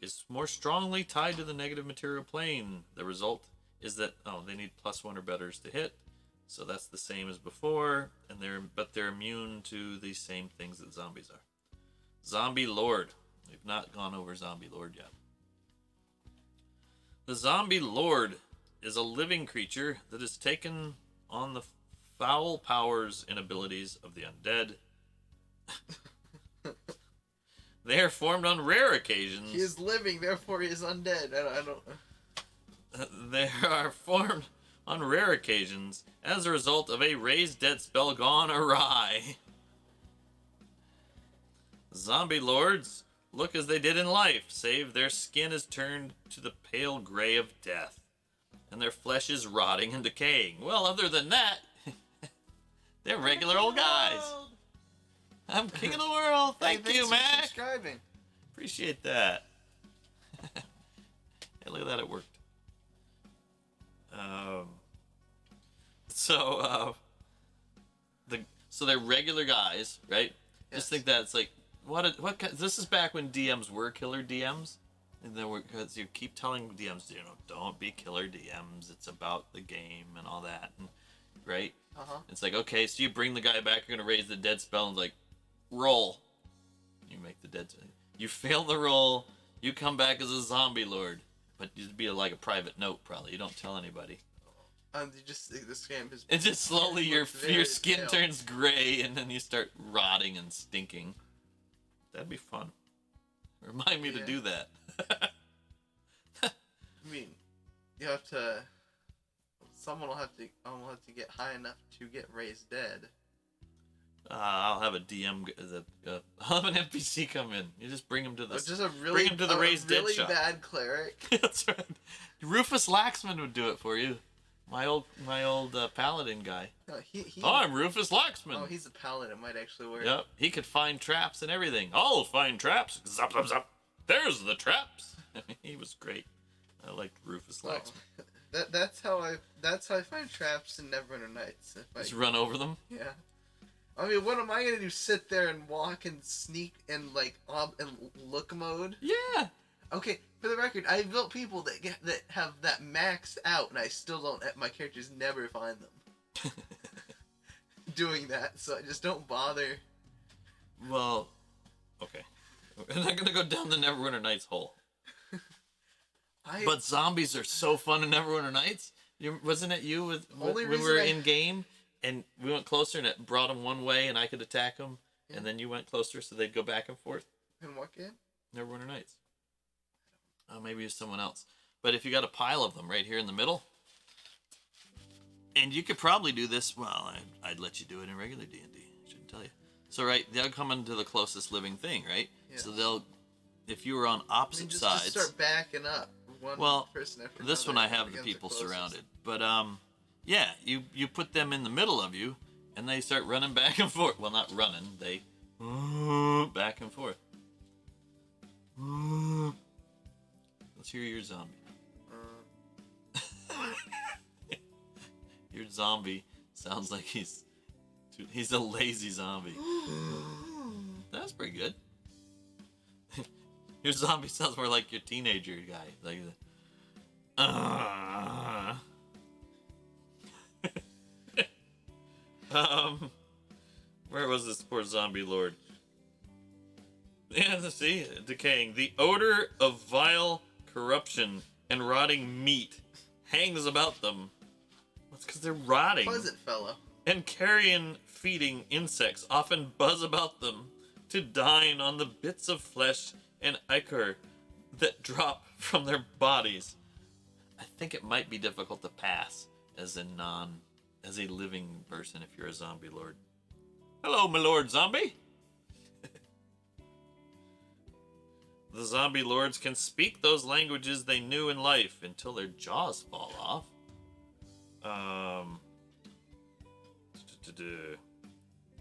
is more strongly tied to the negative material plane. The result is that they need +1 or betters to hit, so that's the same as before, and they're immune to the same things that zombies are. Zombie Lord. We've not gone over Zombie Lord yet. The Zombie Lord is a living creature that has taken on the foul powers and abilities of the undead. They are formed on rare occasions. He is living, therefore he is undead. I don't. They are formed on rare occasions as a result of a raised dead spell gone awry. Zombie lords look as they did in life, save their skin is turned to the pale gray of death, and their flesh is rotting and decaying. Well, other than that, they're regular old guys. I'm king of the world. Thank you, Mac. Subscribing. Appreciate that. Hey, look at that, it worked. So they're regular guys, right? Yes. Just think that it's like this is back when DMs were killer DMs, and then because you keep telling DMs, don't be killer DMs. It's about the game and all that, and, right? It's like, okay, so you bring the guy back, you're gonna raise the dead spell, and it's like, roll. You make the dead. You fail the roll. You come back as a zombie lord. But it'd be like a private note, probably. You don't tell anybody. You just think the scam is. And just slowly your skin turns gray, and then you start rotting and stinking. That'd be fun. Remind me to do that. I mean, you have to. Someone will have to get high enough to get raised dead. I'll have a DM. I'll have an NPC come in. You just bring him to the. Bring him to the raised dead really shop. Bad cleric. That's right. Rufus Laxman would do it for you. My old paladin guy. No, I'm Rufus Laxman. Oh, he's a paladin. It might actually work. Yep. He could find traps and everything. I'll find traps. Zap, zap, zap. There's the traps. He was great. I liked Rufus Laxman. That's how I find traps in Neverwinter Nights. Just run over them. Yeah. I mean, what am I gonna do? Sit there and walk and sneak and and look mode? Yeah. Okay, for the record, I built people that have that maxed out, and I still don't. My characters never find them doing that, so I just don't bother. Well, okay, we're not gonna go down the Neverwinter Nights hole. But zombies are so fun in Neverwinter Nights. Wasn't it you when we were in game? And we went closer, and it brought them one way, and I could attack them. Yeah. And then you went closer, so they'd go back and forth. In what game? Neverwinter Nights. Maybe it's someone else. But if you got a pile of them right here in the middle, and you could probably do this. Well, I'd let you do it in regular D&D. I shouldn't tell you. So right, they'll come into the closest living thing, right? Yeah. So they'll, if you were on opposite just sides. start backing up. One person after this another one I have the against people closest. surrounded, but yeah, you put them in the middle of you, and they start running back and forth. Well, not running, they back and forth. Let's hear your zombie. Your zombie sounds like he's a lazy zombie. That's pretty good. Your zombie sounds more like your teenager guy. Like, where was this poor zombie lord? Yeah, see, decaying. The odor of vile corruption and rotting meat hangs about them. That's because they're rotting. Pleasant fellow. And carrion feeding insects often buzz about them to dine on the bits of flesh and ichor that drop from their bodies. I think it might be difficult to pass as a living person if you're a zombie lord. Hello, my lord zombie. The zombie lords can speak those languages they knew in life until their jaws fall off.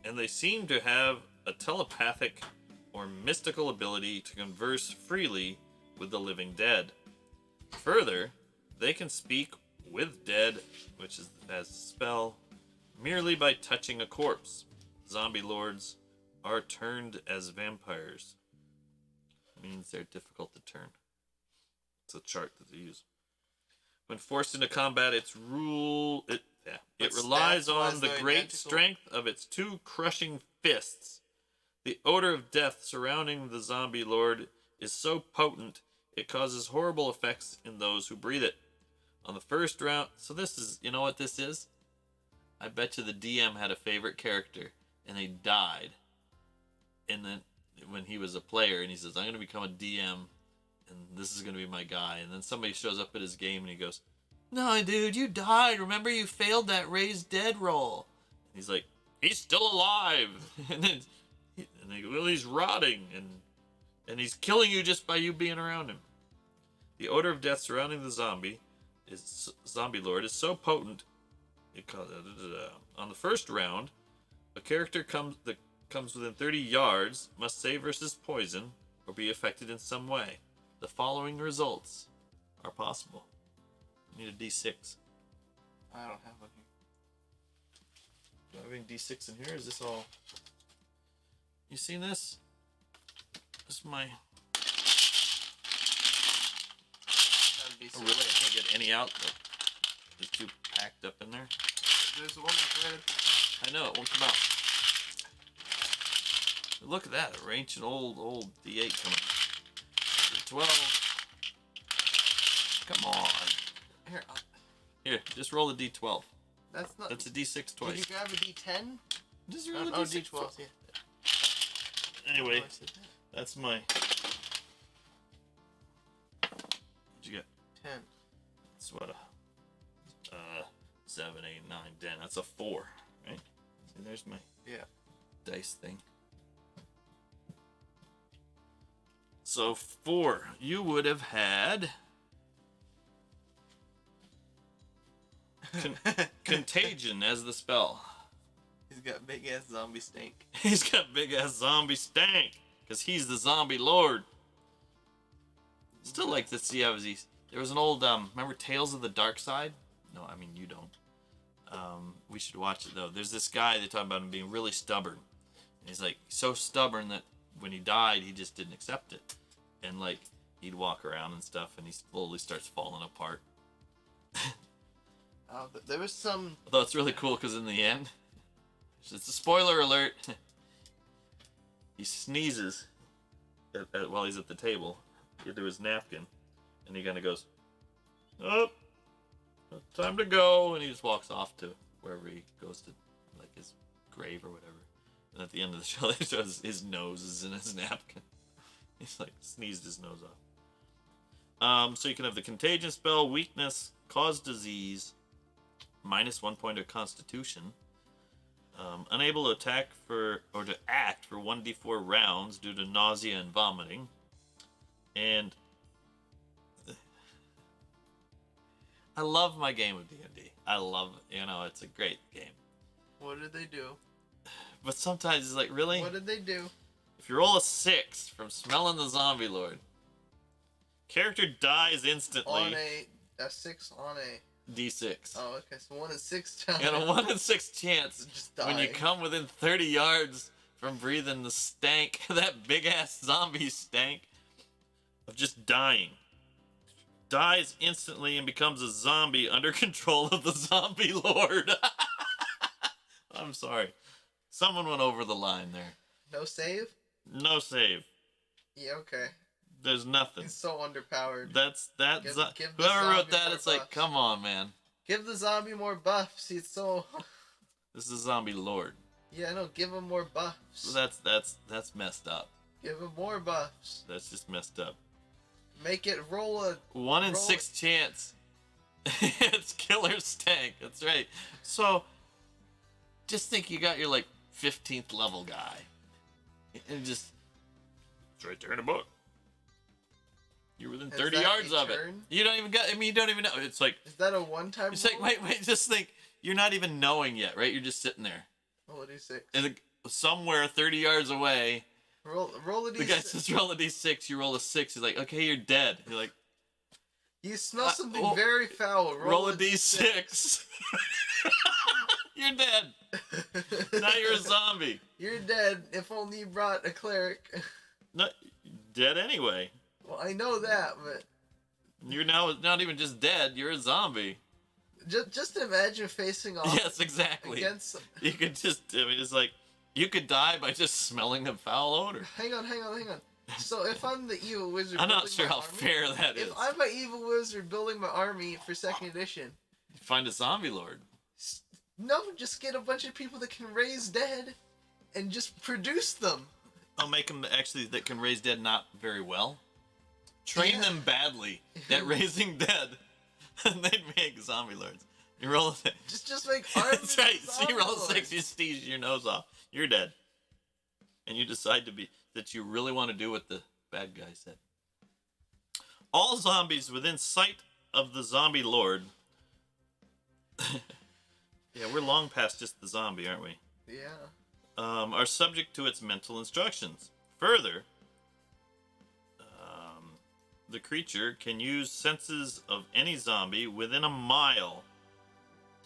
And they seem to have a telepathic or mystical ability to converse freely with the living dead. Further, they can speak with dead, which is as a spell, merely by touching a corpse. Zombie lords are turned as vampires. It means they're difficult to turn. It's a chart that they use. When forced into combat, it relies on the great strength of its two crushing fists. The odor of death surrounding the zombie lord is so potent, it causes horrible effects in those who breathe it. On the first round, so this is, you know what this is? I bet you the DM had a favorite character, and they died. And then, when he was a player, and he says, I'm going to become a DM, and this is going to be my guy. And then somebody shows up at his game, and he goes, no, dude, you died. Remember, you failed that raised dead roll. And he's like, he's still alive. And then, they go, well, he's rotting, and he's killing you just by you being around him. The odor of death surrounding the zombie lord is so potent. On the first round, a character that comes within 30 yards must save versus poison or be affected in some way. The following results are possible. You need a D6. I don't have one here. Do I have any D6 in here? Is this all? You seen this? This is my. Oh, really? I can't get any out. It's too packed up in there. There's one that's right at the... I know, it won't come out. Look at that, an ancient old D8 coming. 12. Come on. Here, just roll a D12. That's not... That's a D6 twice. Did you grab a D10? Just roll a D6 D12, yeah. Anyway, that's my... What'd you get? 10. That's what 7, 8, 9, 10. That's a 4, right? See, there's my dice thing. So 4. You would have had contagion as the spell. He's got big ass zombie stank. He's got big ass zombie stank because he's the zombie lord. Still like to see how these. There was an old remember Tales of the Dark Side? No, I mean you don't. We should watch it though. There's this guy they talk about him being really stubborn. And he's like so stubborn that when he died, he just didn't accept it, and like he'd walk around and stuff, and he slowly starts falling apart. There was some. Although it's really cool because in the end, it's a spoiler alert. He sneezes while he's at the table into his napkin, and he kind of goes, "Oh, time to go," and he just walks off to wherever he goes to, like his grave or whatever. And at the end of the show, he shows his nose is in his napkin. He's like sneezed his nose off. So you can have the contagion spell, weakness, cause disease, -1 point of constitution. Unable to attack or to act for 1d4 rounds due to nausea and vomiting. And I love my game of D&D. I love, it's a great game. What did they do? But sometimes it's like, really? What did they do? If you roll a 6 from smelling the zombie lord, character dies instantly. On a 6 on a D6. Oh, okay. So 1 in 6 times. And a 1 in 6 chance Just when you dying. come within 30 yards from breathing the stank, that big ass zombie stank of just dying. Dies instantly and becomes a zombie under control of the zombie lord. I'm sorry. Someone went over the line there. No save? No save. Yeah, okay. There's nothing. He's so underpowered. Whoever Give the wrote zombie that, more it's like, buffs. come on, man. Give the zombie more buffs. He's so... This is zombie lord. Yeah, no, give him more buffs. So that's messed up. Give him more buffs. That's just messed up. Make it roll a... 1 in 6 chance. It's killer stank. That's right. So, just think you got your, 15th level guy. And just... It's right there in the book. You're within 30 yards of it. You don't even you don't even know. It's like... Is that a one-time It's like, wait, just think. You're not even knowing yet, right? You're just sitting there. Roll a d6. And somewhere 30 yards away... Roll a d6. The guy says roll a d6, you roll a 6. He's like, okay, you're dead. You're like, You smell something very foul. roll a d6. You're dead. Now you're a zombie. You're dead. If only you brought a cleric. No, dead anyway. Well, I know that, but You're now not even just dead, you're a zombie. just imagine facing off. Yes, exactly. Against. You could just, it's like, you could die by just smelling a foul odor. Hang on. So if I'm the evil wizard, I'm not building sure my how army- fair that is. If I'm an evil wizard building my army for 2nd edition, Find a zombie lord. no, just get a bunch of people that can raise dead, and just produce them. I'll make them actually that can raise dead not very well. Train Yeah. them badly at raising dead, and they'd make zombie lords. You roll a 6. Just make armies. That's right. of So you roll a zombie 6, you sneeze your nose off. You're dead. And you decide that you really want to do what the bad guy said. All zombies within sight of the zombie lord. Yeah, we're long past just the zombie, aren't we? Yeah. Are subject to its mental instructions. Further, the creature can use senses of any zombie within a mile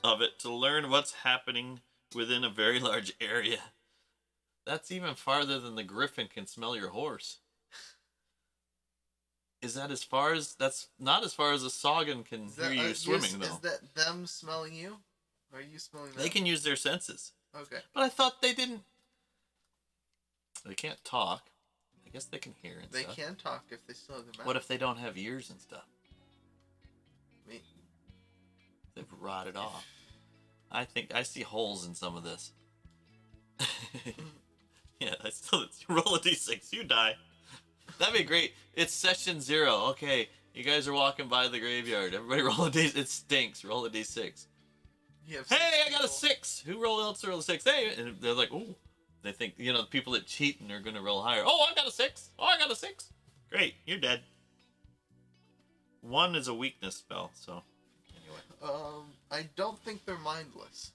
of it to learn what's happening within a very large area. That's even farther than the griffin can smell your horse. Is that as far as... That's not as far as a Sagan can hear you swimming, though. Is that them smelling you? Or are you smelling them? They can use their senses. Okay. But I thought they didn't... They can't talk. I guess they can hear and They stuff. can talk if they still have their mouth. What if they don't have ears and stuff? Me. They've rotted off. I see holes in some of this. Yeah, roll a d6. You die. That'd be great. It's session 0. Okay, you guys are walking by the graveyard. Everybody roll a d6. It stinks. Roll a d6. You have Hey, I six got a people. 6. Who rolled a 6? Hey, and they're like, ooh. They think, the people that cheat and are going to roll higher. Oh, I got a 6. Oh, I got a 6. Great, you're dead. 1 is a weakness spell, so anyway. I don't think they're mindless.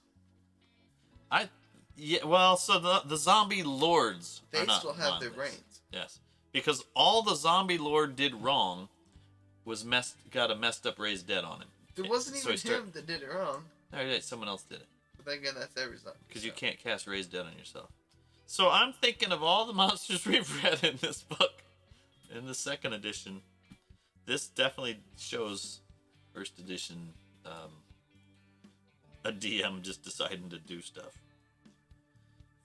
So the zombie lords They are not still have their mindless. brains. Yes, because all the zombie lord did wrong was got a messed up raised dead on him. There wasn't So even him that did it wrong. No, yeah, someone else did it. But then again, that's every zombie. Because you can't cast raised dead on yourself. So I'm thinking of all the monsters we've read in this book, in the 2nd edition, this definitely shows 1st edition a DM just deciding to do stuff.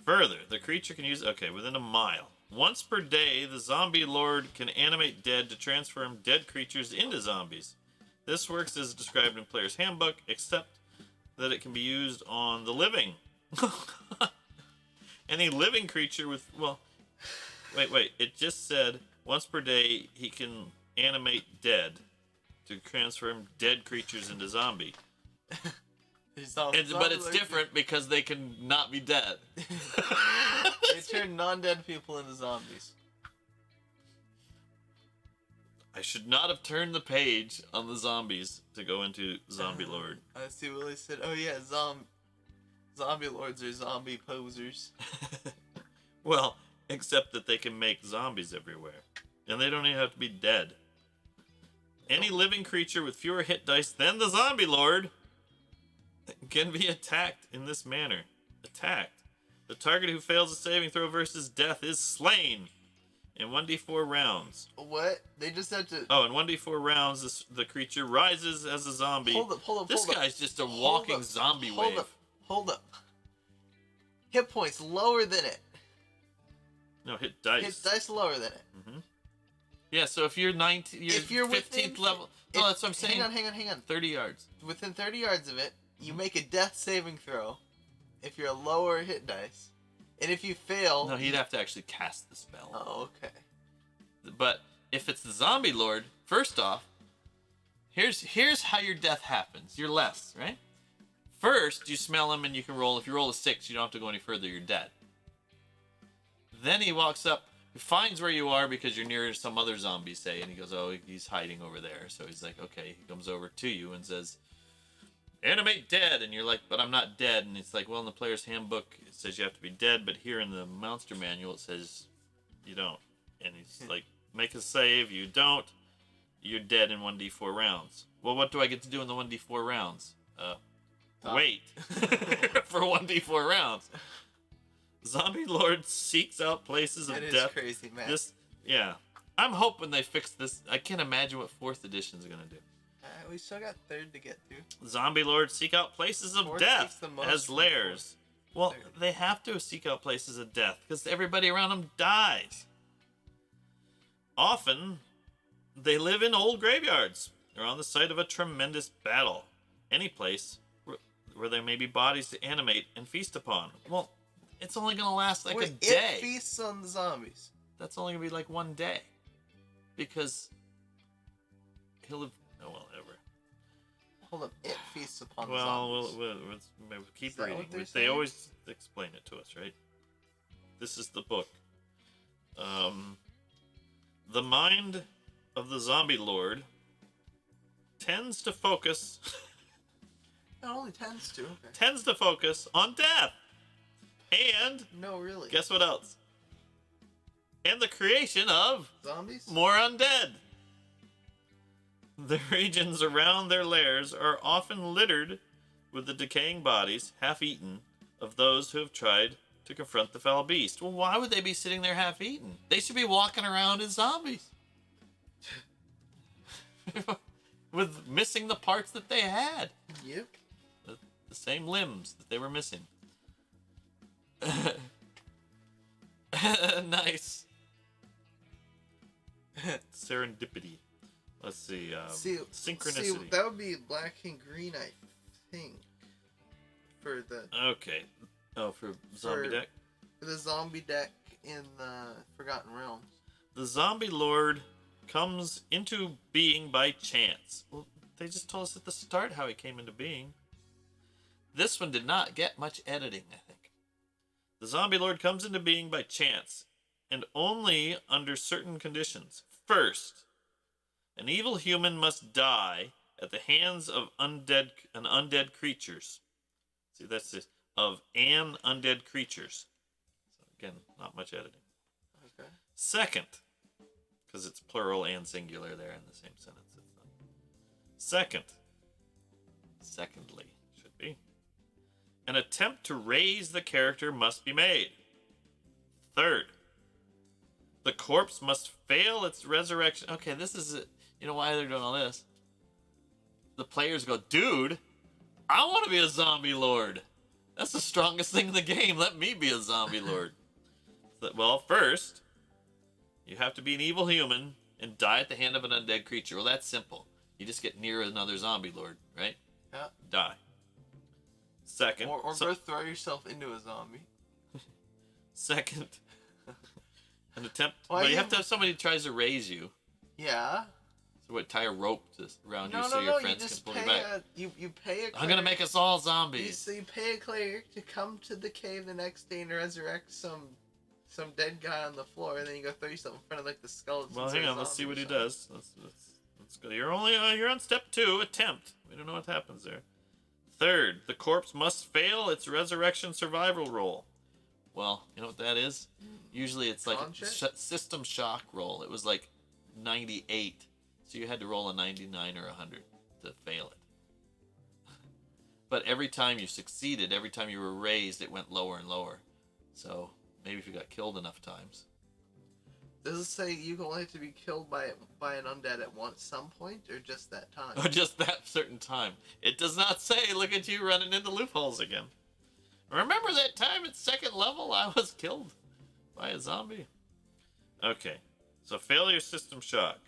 Further, the creature can use... Okay, within a mile. Once per day, the zombie lord can animate dead to transform dead creatures into zombies. This works as described in Player's Handbook, except that it can be used on the living. Any living creature with... Well, wait. It just said once per day he can animate dead to transform dead creatures into zombie. But it's different because they can not be dead. They turn non-dead people into zombies. I should not have turned the page on the zombies to go into Zombie Lord. I see Willie said, oh yeah, zombie lords are zombie posers. Well, except that they can make zombies everywhere. And they don't even have to be dead. Any living creature with fewer hit dice than the Zombie Lord can be attacked in this manner. Attacked. The target who fails a saving throw versus death is slain in 1d4 rounds. What? They just have to... Oh, in 1d4 rounds, the creature rises as a zombie. Hold up. This guy's just a walking zombie wave. Hold up. Hit points lower than it. No, hit dice. Hit dice lower than it. Mm-hmm. Yeah, so if you're 19, you're 15th level. No, that's what I'm saying. Hang on. 30 yards. Within 30 yards of it, you make a death saving throw if you're a lower hit dice. And if you fail... No, he'd have to actually cast the spell. Oh, okay. But if it's the Zombie Lord, first off, here's how your death happens. You're less, right? First, you smell him and you can roll. If you roll a 6, you don't have to go any further. You're dead. Then he walks up, he finds where you are because you're near some other zombie, say, and he goes, oh, he's hiding over there. So he's like, okay, he comes over to you and says, animate dead. And you're like, but I'm not dead. And it's like, well, in the player's handbook, it says you have to be dead, but here in the monster manual, it says you don't. And he's like, make a save. You don't. You're dead in 1d4 rounds. Well, what do I get to do in the 1d4 rounds? Wait for 1d4 rounds. Zombie Lord seeks out places of death. That is crazy, man. Yeah. I'm hoping they fix this. I can't imagine what 4th edition is going to do. We still got 3rd to get through. Zombie Lord seek out places of death as lairs. Well, they have to seek out places of death because everybody around them dies. Often, they live in old graveyards or on the site of a tremendous battle. Any place where there may be bodies to animate and feast upon. Well, it's only going to last like a day. It feasts on the zombies. That's only going to be like one day. Because he'll have... Oh, well, ever. Hold up. It feasts upon the zombies. Well, we'll keep reading. They always explain it to us, right? This is the book. The mind of the Zombie Lord tends to focus... It only tends to. Okay. Tends to focus on death. And... No, really. Guess what else? And the creation of... Zombies? More undead. The regions around their lairs are often littered with the decaying bodies, half-eaten, of those who have tried to confront the foul beast. Well, why would they be sitting there half-eaten? They should be walking around as zombies. With missing the parts that they had. Yep. The same limbs that they were missing. Nice. Serendipity. Let's see. Synchronicity. See, that would be black and green, I think. For the... Okay. Oh, for zombie deck? For the zombie deck in the Forgotten Realms. The Zombie Lord comes into being by chance. Well, they just told us at the start how he came into being. This one did not get much editing, I think. The Zombie Lord comes into being by chance, and only under certain conditions. First, an evil human must die at the hands of undead creatures. See, that's this. Of an undead creatures. So again, not much editing. Okay. Second, because it's plural and singular there in the same sentence. It's not. Secondly, should be. An attempt to raise the character must be made. Third, the corpse must fail its resurrection. Okay, this is it. You know why they're doing all this? The players go, dude, I want to be a zombie lord. That's the strongest thing in the game. Let me be a zombie lord. Well, first, you have to be an evil human and die at the hand of an undead creature. Well, that's simple. You just get near another zombie lord, right? Yeah. Die. Second. Or go throw yourself into a zombie. Second. An attempt. Well, you have to have somebody who tries to raise you. Yeah. So what? Tie a rope around you No, so no, your no. You friends can just pull pay you back. you pay a cleric. I'm gonna make us all zombies. So you pay a cleric to come to the cave the next day and resurrect some dead guy on the floor, and then you go throw yourself in front of like the skeletons. Well, hang on. Let's see what he does. Let's go. You're on step 2. Attempt. We don't know what happens there. Third, the corpse must fail its resurrection survival roll. Well, you know what that is? Usually it's like a system shock roll. It was like 98, so you had to roll a 99 or 100 to fail it. But every time you succeeded, every time you were raised, it went lower and lower. So maybe if you got killed enough times. Does it say you only have to be killed by an undead at some point, or just that time? Or just that certain time. It does not say, look at you running into loopholes again. Remember that time at 2nd level I was killed by a zombie? Okay, so failure system shock.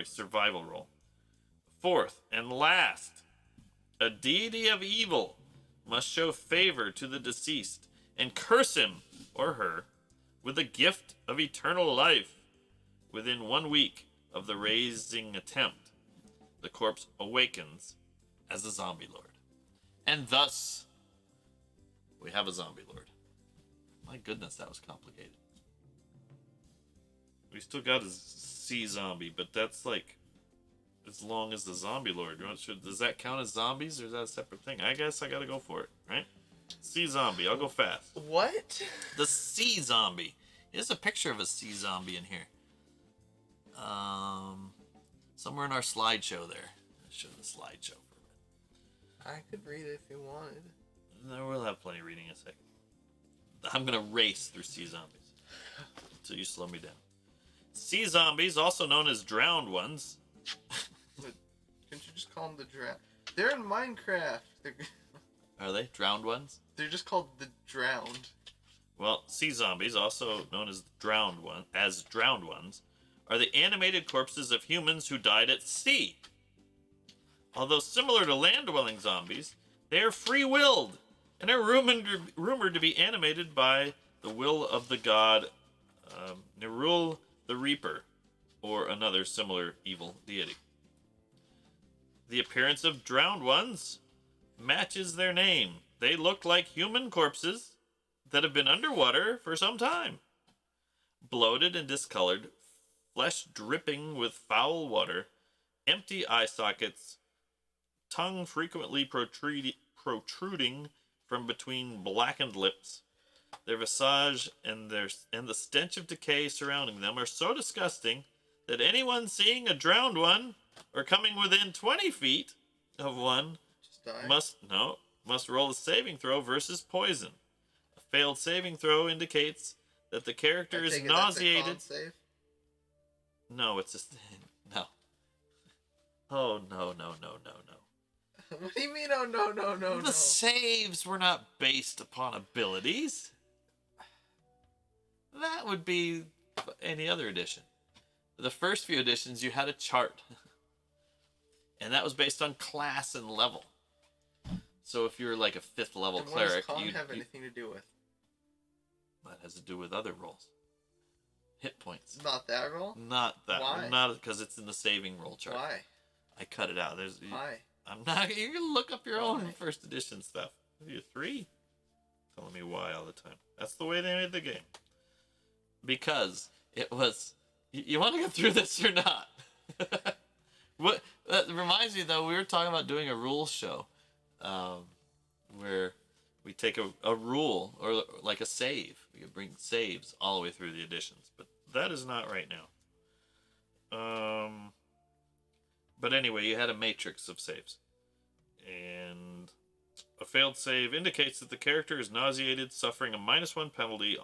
Survival roll. Fourth and last, a deity of evil must show favor to the deceased and curse him or her with a gift of eternal life within 1 week of the raising attempt. The corpse awakens as a zombie lord. And thus, we have a zombie lord. My goodness, that was complicated. We still got a sea zombie, but that's like as long as the zombie lord. Does that count as zombies, or is that a separate thing? I guess I gotta go for it, right? Sea zombie. I'll go fast. What? The sea zombie. There's a picture of a sea zombie in here. Somewhere in our slideshow there. Let's show the slideshow for a minute. I could read it if you wanted. No, we'll have plenty of reading in a second. I'm gonna race through sea zombies until you slow me down. Sea zombies, also known as drowned ones. Couldn't you just call them the drowned? They're in Minecraft. Are they drowned ones? They're just called the drowned. Well, sea zombies, also known as drowned ones, are the animated corpses of humans who died at sea. Although similar to land-dwelling zombies, they are free-willed and are rumored to be animated by the will of the god Nerul the Reaper, or another similar evil deity. The appearance of drowned ones matches their name. They look like human corpses that have been underwater for some time. Bloated and discolored, flesh dripping with foul water, empty eye sockets, tongue frequently protruding from between blackened lips. Their visage and the stench of decay surrounding them are so disgusting that anyone seeing a drowned one or coming within 20 feet of one must roll a saving throw versus poison. A failed saving throw indicates that the character is nauseated. That's a con save? No, it's just no. Oh no. What do you mean? Oh no. The saves were not based upon abilities. That would be any other edition. The first few editions, you had a chart. And that was based on class and level. So if you're like a 5th level cleric, what does con have anything to do with? That has to do with other rolls. Hit points. Not that roll? Not that. Why? Not because it's in the saving roll chart. Why? I cut it out. Why? I'm not. You can look up your own first edition stuff. You're 3. Telling me why all the time. That's the way they made the game. Because it was. You want to go through this or not? What that reminds me though, we were talking about doing a rules show, where we take a rule or like a save. We could bring saves all the way through the editions, but that is not right now. But anyway, you had a matrix of saves, and a failed save indicates that the character is nauseated, suffering a -1 penalty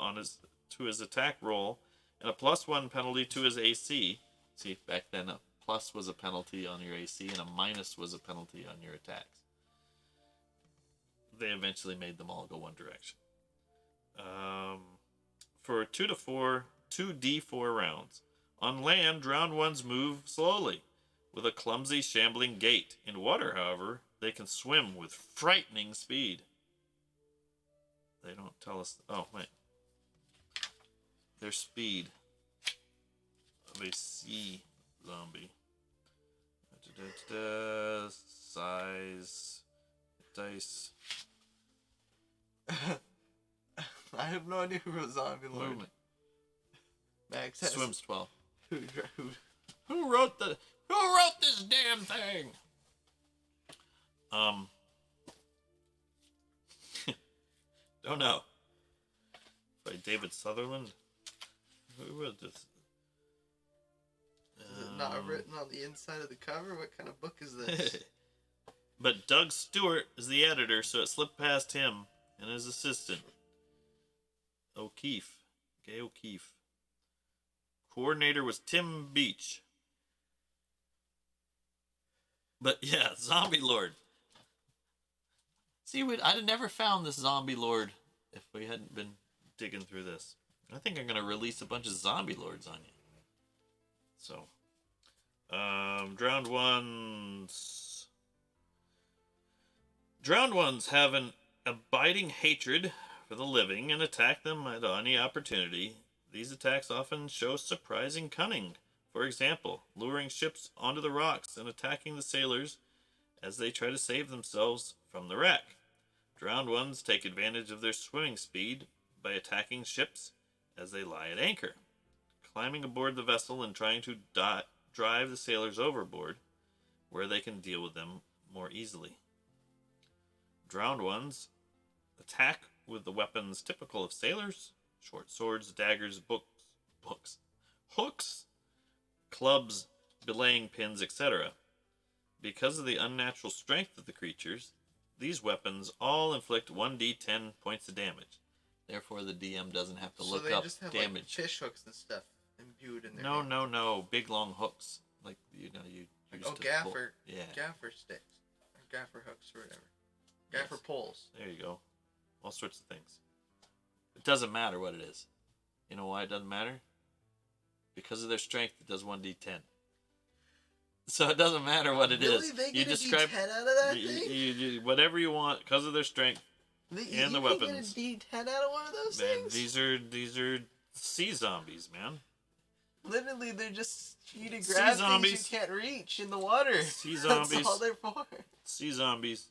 to his attack roll, and a +1 penalty to his AC. See, back then a plus was a penalty on your AC, and a minus was a penalty on your attacks. They eventually made them all go one direction. For 2d4 rounds. On land, drowned ones move slowly, with a clumsy, shambling gait. In water, however, they can swim with frightening speed. They don't tell us... Oh, wait. Their speed of a sea zombie. Size. Dice. I have no idea who wrote Zombie Lord. Movement. Max has... Swims 12. Who Who wrote this damn thing? Don't know. By David Sutherland. Who wrote this? Is it not written on the inside of the cover? What kind of book is this? But Doug Stewart is the editor, so it slipped past him and his assistant. O'Keefe. Gay O'Keefe. Coordinator was Tim Beach. But yeah, Zombie Lord. See, I'd have never found this Zombie Lord if we hadn't been digging through this. I think I'm going to release a bunch of Zombie Lords on you. So, Drowned Ones. Drowned Ones have an abiding hatred for the living and attack them at any opportunity. These attacks often show surprising cunning. For example, luring ships onto the rocks and attacking the sailors as they try to save themselves from the wreck. Drowned Ones take advantage of their swimming speed by attacking ships as they lie at anchor, climbing aboard the vessel and trying to drive the sailors overboard, where they can deal with them more easily. Drowned Ones attack with the weapons typical of sailors: short swords, daggers, hooks, clubs, belaying pins, etc. Because of the unnatural strength of the creatures, these weapons all inflict 1d10 points of damage. Therefore, the DM doesn't have to look up damage. So they just have like fish hooks and stuff imbued in their hand. No. Big long hooks. Like, you like, gaffer. Yeah. Gaffer sticks. Or gaffer hooks or whatever. Gaffer poles. There you go. All sorts of things. It doesn't matter what it is. You know why it doesn't matter? Because of their strength, it does 1d10. So it doesn't matter what it is. They get a D10 out of that thing? Whatever you want, because of their strength and the weapons. You get a D10 out of one of those things? These are sea zombies, man. Literally, they're just you to grab things you can't reach in the water. Sea zombies. That's all they're for. Sea zombies.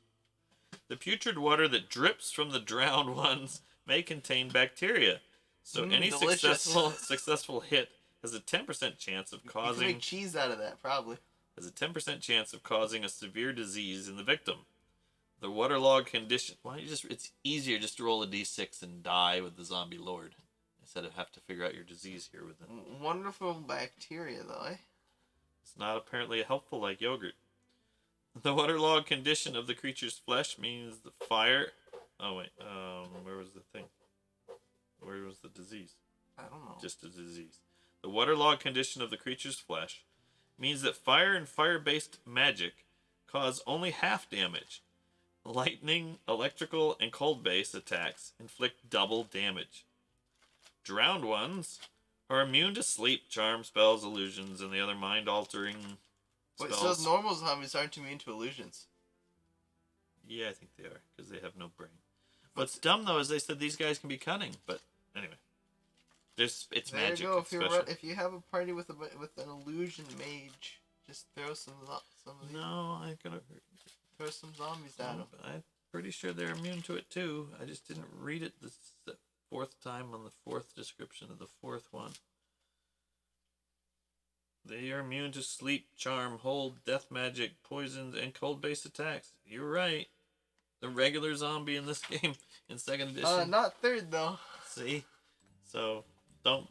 The putrid water that drips from the drowned ones may contain bacteria. So any successful hit has a 10% chance of causing... You can make cheese out of that, probably. Has a 10% chance of causing a severe disease in the victim. The waterlogged condition... Why don't you just... It's easier just to roll a d6 and die with the zombie lord, instead of have to figure out your disease here with them. Wonderful bacteria, though, eh? It's not apparently helpful like yogurt. The waterlogged condition of the creature's flesh means the fire... Oh, wait. Where was the thing? Where was the disease? I don't know. Just a disease. The waterlogged condition of the creature's flesh means that fire and fire-based magic cause only half damage. Lightning, electrical, and cold-based attacks inflict double damage. Drowned ones are immune to sleep, charm, spells, illusions, and the other mind-altering spells. Wait, so normal zombies aren't immune to illusions? Yeah, I think they are, because they have no brain. What's dumb, though, is they said these guys can be cunning, but anyway. It's there magic. There you go. If you have a party with an illusion mage, just throw some of these. No, I'm gonna throw some zombies at them. I'm pretty sure they're immune to it too. I just didn't read it the fourth time on the fourth description of the fourth one. They are immune to sleep, charm, hold, death magic, poisons, and cold-based attacks. You're right. The regular zombie in this game in second edition. Not third though. See, so.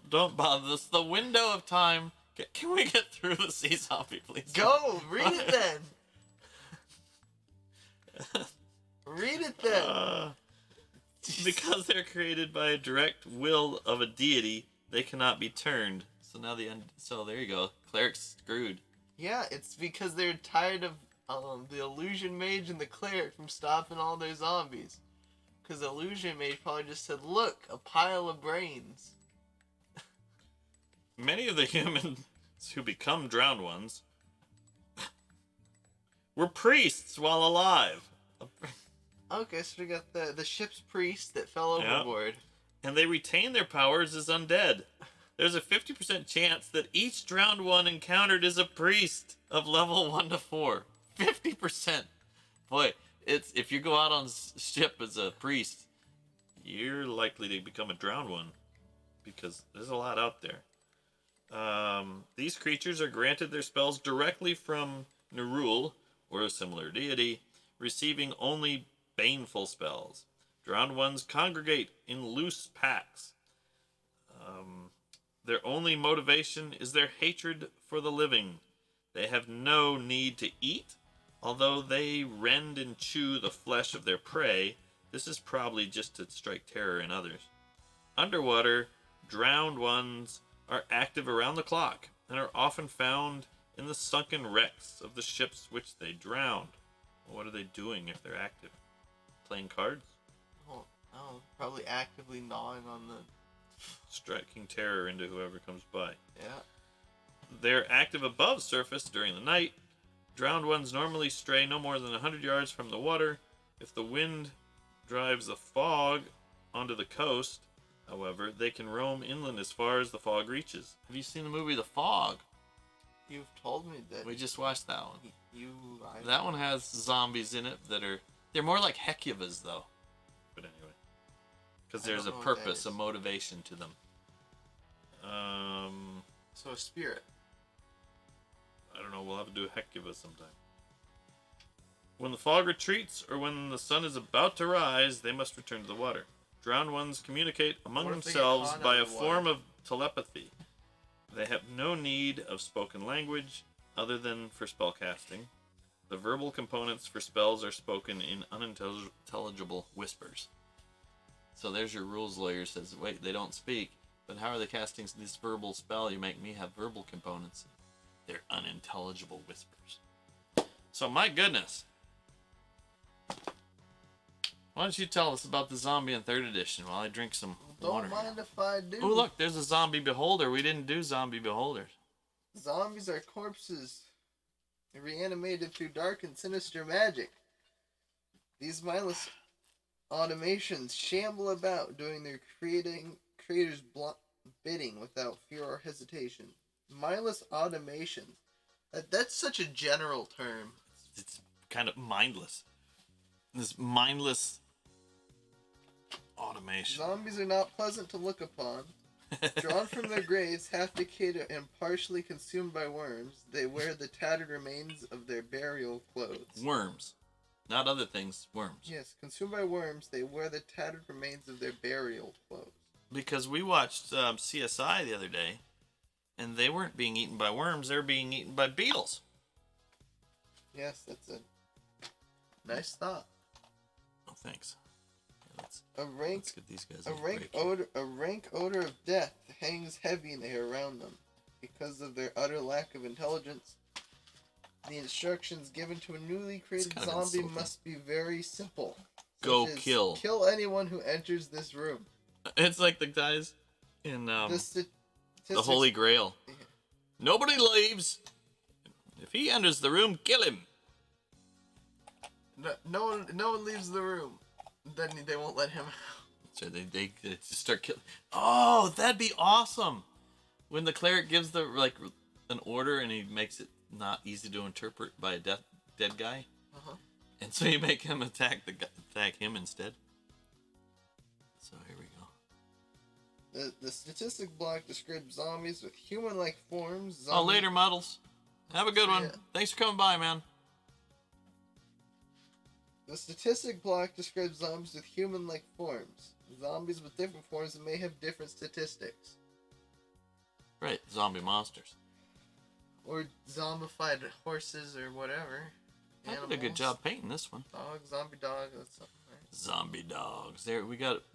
Don't bother. This is the window of time. Can we get through the sea zombie, please? Go! Read it then! Read it then! Because they're created by a direct will of a deity, they cannot be turned. So now so there you go. Cleric's screwed. Yeah, it's because they're tired of the illusion mage and the cleric from stopping all their zombies. Because the illusion mage probably just said, look, a pile of brains. Many of the humans who become drowned ones were priests while alive. Okay, so we got the ship's priest that fell overboard. And they retain their powers as undead. There's a 50% chance that each drowned one encountered is a priest of level 1 to 4. 50%. Boy, it's if you go out on ship as a priest, you're likely to become a drowned one because there's a lot out there. These creatures are granted their spells directly from Nerul, or a similar deity, receiving only baneful spells. Drowned ones congregate in loose packs. Their only motivation is their hatred for the living. They have no need to eat, although they rend and chew the flesh of their prey. This is probably just to strike terror in others. Underwater, drowned ones are active around the clock and are often found in the sunken wrecks of the ships which they drowned. Well, what are they doing if they're active? Playing cards? Oh, probably actively gnawing on the... Striking terror into whoever comes by. Yeah. They're active above surface during the night. Drowned ones normally stray no more than 100 yards from the water. If the wind drives the fog onto the coast, however, they can roam inland as far as the fog reaches. Have you seen the movie The Fog? You've told me that. We just watched that one. That one has zombies in it they're more like Hecuba's though. But anyway, because there's a purpose, a motivation to them. So a spirit. I don't know. We'll have to do Hecuba sometime. When the fog retreats or when the sun is about to rise, they must return to the water. Drowned ones communicate among themselves by a form of telepathy. They have no need of spoken language other than for spellcasting. The verbal components for spells are spoken in unintelligible whispers. So there's your rules lawyer says, wait, they don't speak, but how are they casting this verbal spell? You make me have verbal components. They're unintelligible whispers. So my goodness. Why don't you tell us about the zombie in 3rd edition while I drink some water? Don't mind if I do. Oh, look, there's a zombie beholder. We didn't do zombie beholders. Zombies are corpses reanimated through dark and sinister magic. These mindless automations shamble about doing their creator's bidding without fear or hesitation. Mindless automations. That's such a general term. It's kind of mindless. This mindless automation. Zombies are not pleasant to look upon. Drawn from their graves, half decayed and partially consumed by worms, they wear the tattered remains of their burial clothes. Worms. Not other things, worms. Yes, consumed by worms, they wear the tattered remains of their burial clothes. Because we watched CSI the other day, and they weren't being eaten by worms, they were being eaten by beetles. Yes, that's a nice thought. Oh, thanks. Let's get these guys a rank odor of death hangs heavy in the air around them. Because of their utter lack of intelligence, the instructions given to a newly created zombie must be very simple. Go kill. Kill anyone who enters this room. It's like the guys in the Holy Grail. Yeah. Nobody leaves. If he enters the room, kill him. No one leaves the room. Then they won't let him out. So they just start killing. Oh, that'd be awesome. When the cleric gives an order and he makes it not easy to interpret by a dead guy. Uh-huh. And so you make him attack him instead. So here we go. The statistic block describes zombies with human-like forms. Oh, later, Muddles. Have a good one. Thanks for coming by, man. The statistic block describes zombies with human-like forms. Zombies with different forms may have different statistics. Right, zombie monsters. Or zombified horses or whatever. I did a good job painting this one. Zombie dog, that's something, right? Zombie dogs. There,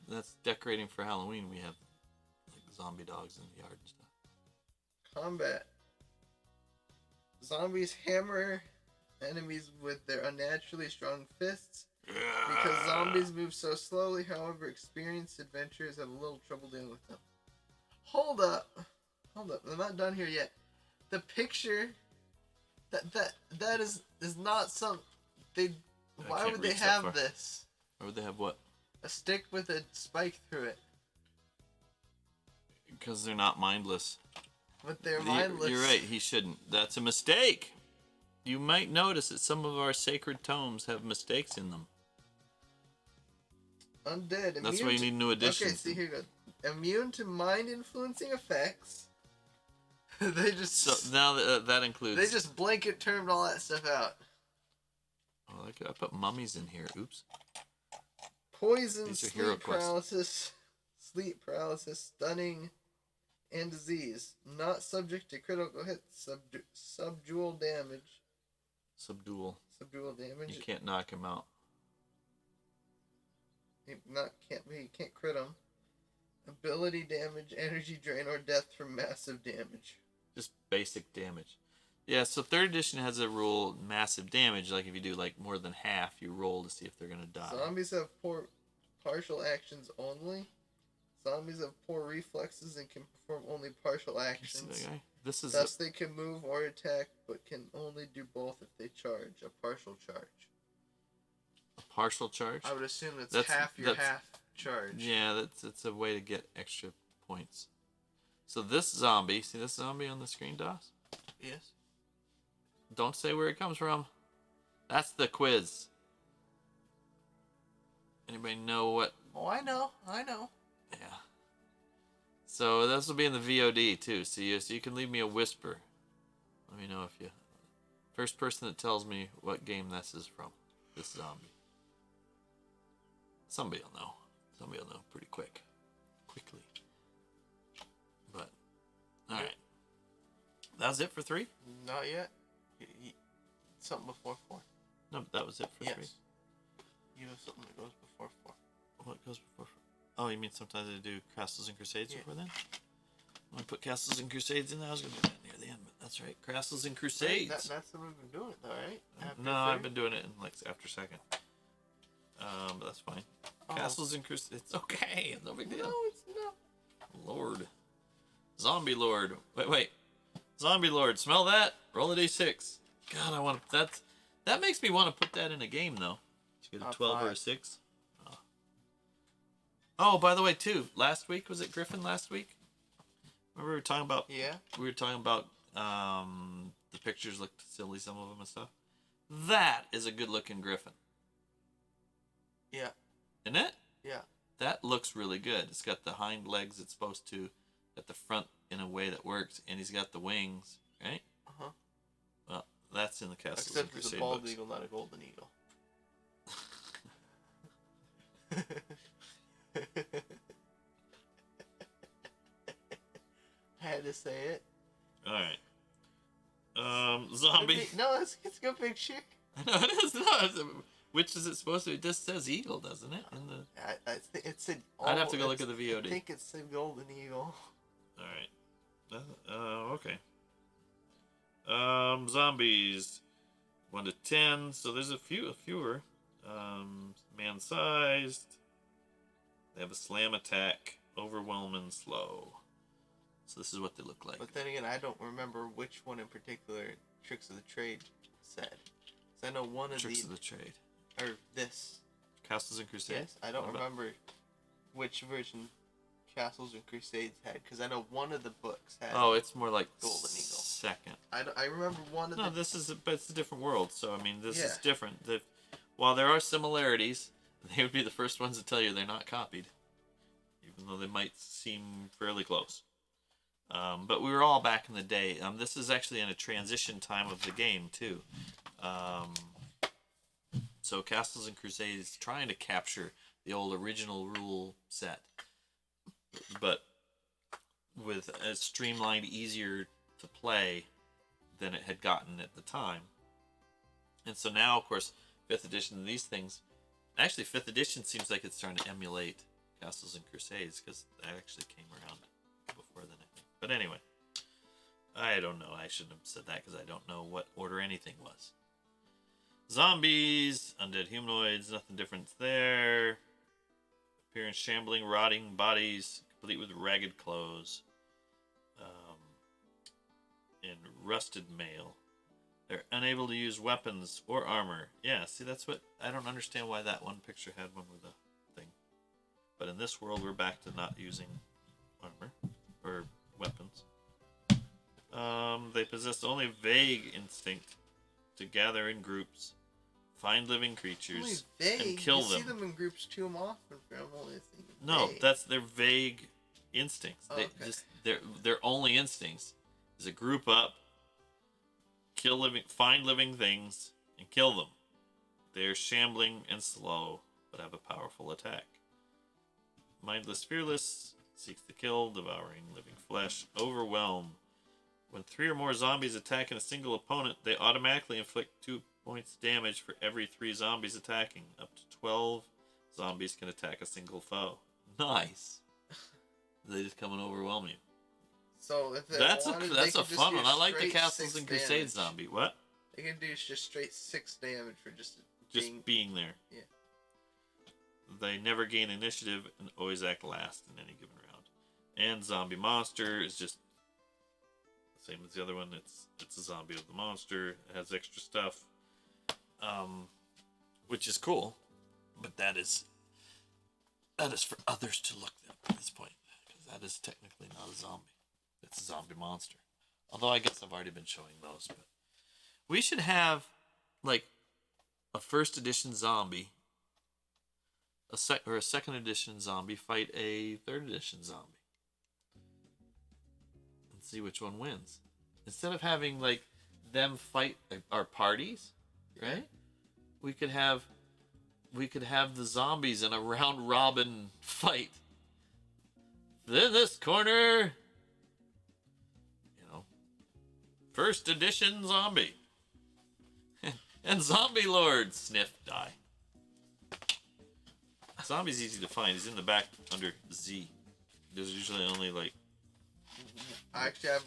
that's decorating for Halloween. We have zombie dogs in the yard and stuff. Combat. Zombies hammer enemies with their unnaturally strong fists. Because zombies move so slowly, however, experienced adventurers have a little trouble dealing with them. Hold up. I'm not done here yet. The picture that is not some why would they have this? Why would they have what? A stick with a spike through it. Because they're not mindless. But they're mindless. You're right, he shouldn't. That's a mistake. You might notice that some of our sacred tomes have mistakes in them. Undead. That's why you need new editions. Okay, see, here you go. Immune to mind-influencing effects. They just... So now that includes... They just blanket termed all that stuff out. Oh, I put mummies in here. Oops. Poison, sleep paralysis, stunning, and disease. Not subject to critical hits. Subdual damage. Subdual damage. You can't knock him out. He can't crit him. Ability damage, energy drain, or death from massive damage. Just basic damage. Yeah, so 3rd edition has a rule, massive damage. Like if you do like more than half, you roll to see if they're going to die. Zombies have poor partial actions only. Zombies have poor reflexes and can perform only partial actions. You see that guy? Thus, they can move or attack, but can only do both if they charge. A partial charge. A partial charge? I would assume that's half charge. Yeah, that's a way to get extra points. So this zombie, see this zombie on the screen, DOS? Yes. Don't say where it comes from. That's the quiz. Anybody know what? Oh, I know. Yeah. So this will be in the VOD too. So you can leave me a whisper. Let me know if you... First person that tells me what game this is from. This zombie. Somebody will know. Somebody will know pretty quickly. But, alright. That was it for 3? Not yet. Something before 4. No, that was it for 3. You have something that goes before 4. What goes before 4? Oh, you mean sometimes I do Castles and Crusades before then? I'm going to put Castles and Crusades in there. I was going to do that near the end, but that's right. Castles and Crusades. Right, that's the way we've been doing it, though, right? No, I've been doing it in like after 2nd. But that's fine. Castles and Crusades. It's okay. It's no big deal. No, it's not. Lord. Zombie Lord. Wait. Zombie Lord. Smell that? Roll a d6. God, I want to... That makes me want to put that in a game, though. Did you get a 12 or a 6? Oh, by the way, too. Last week, was it Griffin last week? Remember we were talking about... Yeah. We were talking about the pictures looked silly, some of them and stuff. That is a good-looking Griffin. Yeah. Isn't it? Yeah. That looks really good. It's got the hind legs it's supposed to, at the front in a way that works, and he's got the wings, right? Uh-huh. Well, that's in the Castles Except and Crusade it's a bald books. eagle, not a golden eagle. I had to say it. Alright. Zombie. No, it's a good picture. No, it is not. Which is it supposed to be? It just says eagle, doesn't it? In the... I think it's a... I'd have to go look at the VOD. I think it's a golden eagle. Alright. Okay. Zombies. 1 to 10. So there's a fewer. Man-sized. They have a slam attack. Overwhelming, slow. So this is what they look like. But then again, I don't remember which one in particular Tricks of the Trade said. So I know one of Tricks of the Trade. Or this. Castles and Crusades? Yes, I don't remember which version Castles and Crusades had, because I know one of the books had... Oh, it's more like Golden Eagle. 2nd. I remember one of No, the... but it's a different world, so I mean, this is different. While there are similarities, they would be the first ones to tell you they're not copied, even though they might seem fairly close. But we were all back in the day. This is actually in a transition time of the game, too. So Castles and Crusades is trying to capture the old original rule set, but with a streamlined, easier to play than it had gotten at the time. And so now, of course, 5th edition, these things... Actually, 5th edition seems like it's starting to emulate Castles and Crusades, because that actually came around before then, I think. But anyway, I don't know. I shouldn't have said that, because I don't know what order anything was. Zombies, undead humanoids, nothing different there. Appearance shambling, rotting bodies, complete with ragged clothes. And rusted mail. They're unable to use weapons or armor. Yeah, see, that's what... I don't understand why that one picture had one with a thing. But in this world, we're back to not using armor. Or They possess only vague instinct to gather in groups, find living creatures, and kill you them. see them in groups too often. I'm only thinking No, vague. that's their vague instincts. Oh, They okay. just their only instincts is to group up, find living things, and kill them. They are shambling and slow, but have a powerful attack. Mindless, fearless, seeks to kill, devouring living flesh, overwhelm. When 3 or more zombies attack a single opponent, they automatically inflict 2 points damage for every 3 zombies attacking. Up to 12 zombies can attack a single foe. Nice. They just come and overwhelm you. So if they That's wanted, a they fun one. I like the straight Castles 6 and Crusades damage. zombie. What? They can do just straight 6 damage for just Being there. Yeah. They never gain initiative and always act last in any given round. And Zombie Monster is just the same as the other one. It's a zombie of the monster. It has extra stuff, which is cool. But that is for others to look at this point, because that is technically not a zombie. It's a zombie monster. Although I guess I've already been showing those. But we should have like a first edition zombie, a second edition zombie fight a third edition zombie, and see which one wins. Instead of having like them fight our parties, right? We could have the zombies in a round robin fight. In this corner, first edition zombie. And Zombie Lord, sniff, die. Zombie's easy to find. He's in the back under Z. There's usually only like... Actually,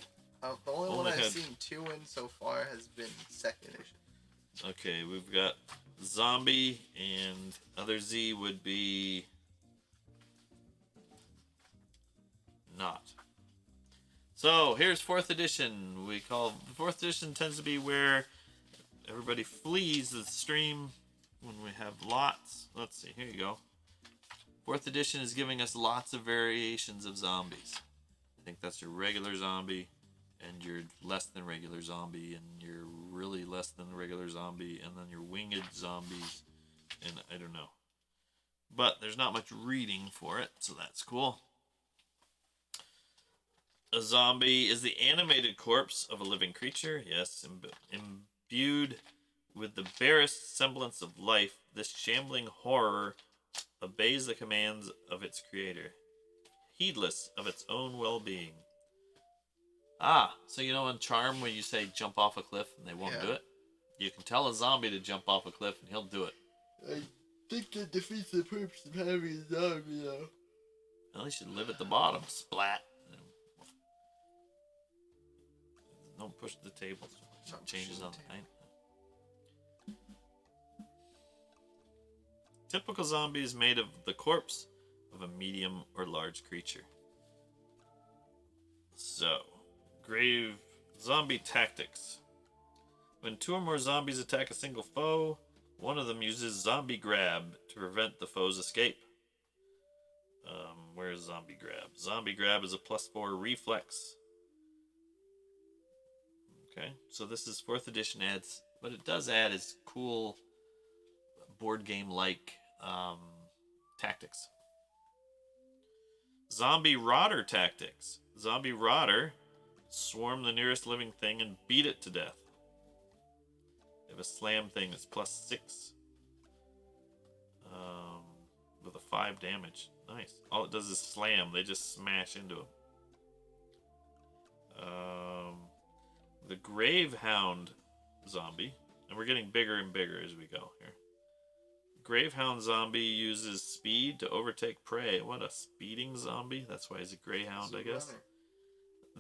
the only one I've seen 2 in so far has been second edition. Okay, we've got Zombie, and other Z would be... not. So, here's 4th edition. The 4th edition tends to be where everybody flees the stream when we have lots. Let's see, here you go. 4th edition is giving us lots of variations of zombies. I think that's your regular zombie, and your less than regular zombie, and your really less than regular zombie, and then your winged zombies, and I don't know. But there's not much reading for it, so that's cool. A zombie is the animated corpse of a living creature. Yes, imbued with the barest semblance of life, this shambling horror obeys the commands of its creator, heedless of its own well-being. So in Charm when you say jump off a cliff and they won't do it? You can tell a zombie to jump off a cliff and he'll do it. I think that defeats the purpose of having a zombie, though. Well, he should live at the bottom. Splat. Don't push the table so much. Changes on the night. Typical zombie is made of the corpse of a medium or large creature. So, grave zombie tactics. When 2 or more zombies attack a single foe, one of them uses zombie grab to prevent the foe's escape. Where's zombie grab? Zombie grab is a +4 reflex. Okay, so this is 4th edition adds. What it does add is cool board game-like tactics. Zombie Rotter tactics. Zombie Rotter swarm the nearest living thing and beat it to death. They have a slam thing that's +6. With a 5 damage. Nice. All it does is slam. They just smash into him. The Gravehound zombie. And we're getting bigger and bigger as we go here. Gravehound zombie uses speed to overtake prey. What a speeding zombie. That's why he's a greyhound, I guess. Runner.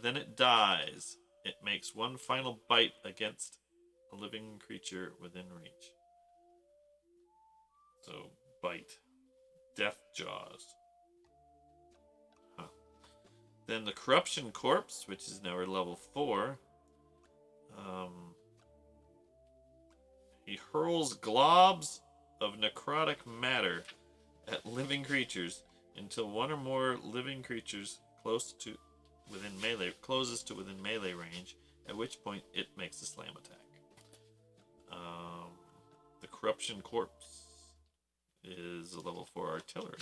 Then it dies. It makes one final bite against a living creature within reach. So, bite. Death Jaws. Then the Corruption Corpse, which is now at level 4. He hurls globs of necrotic matter at living creatures until one or more living creatures closes to within melee range at which point it makes a slam attack. The Corruption Corpse is a level 4 artillery.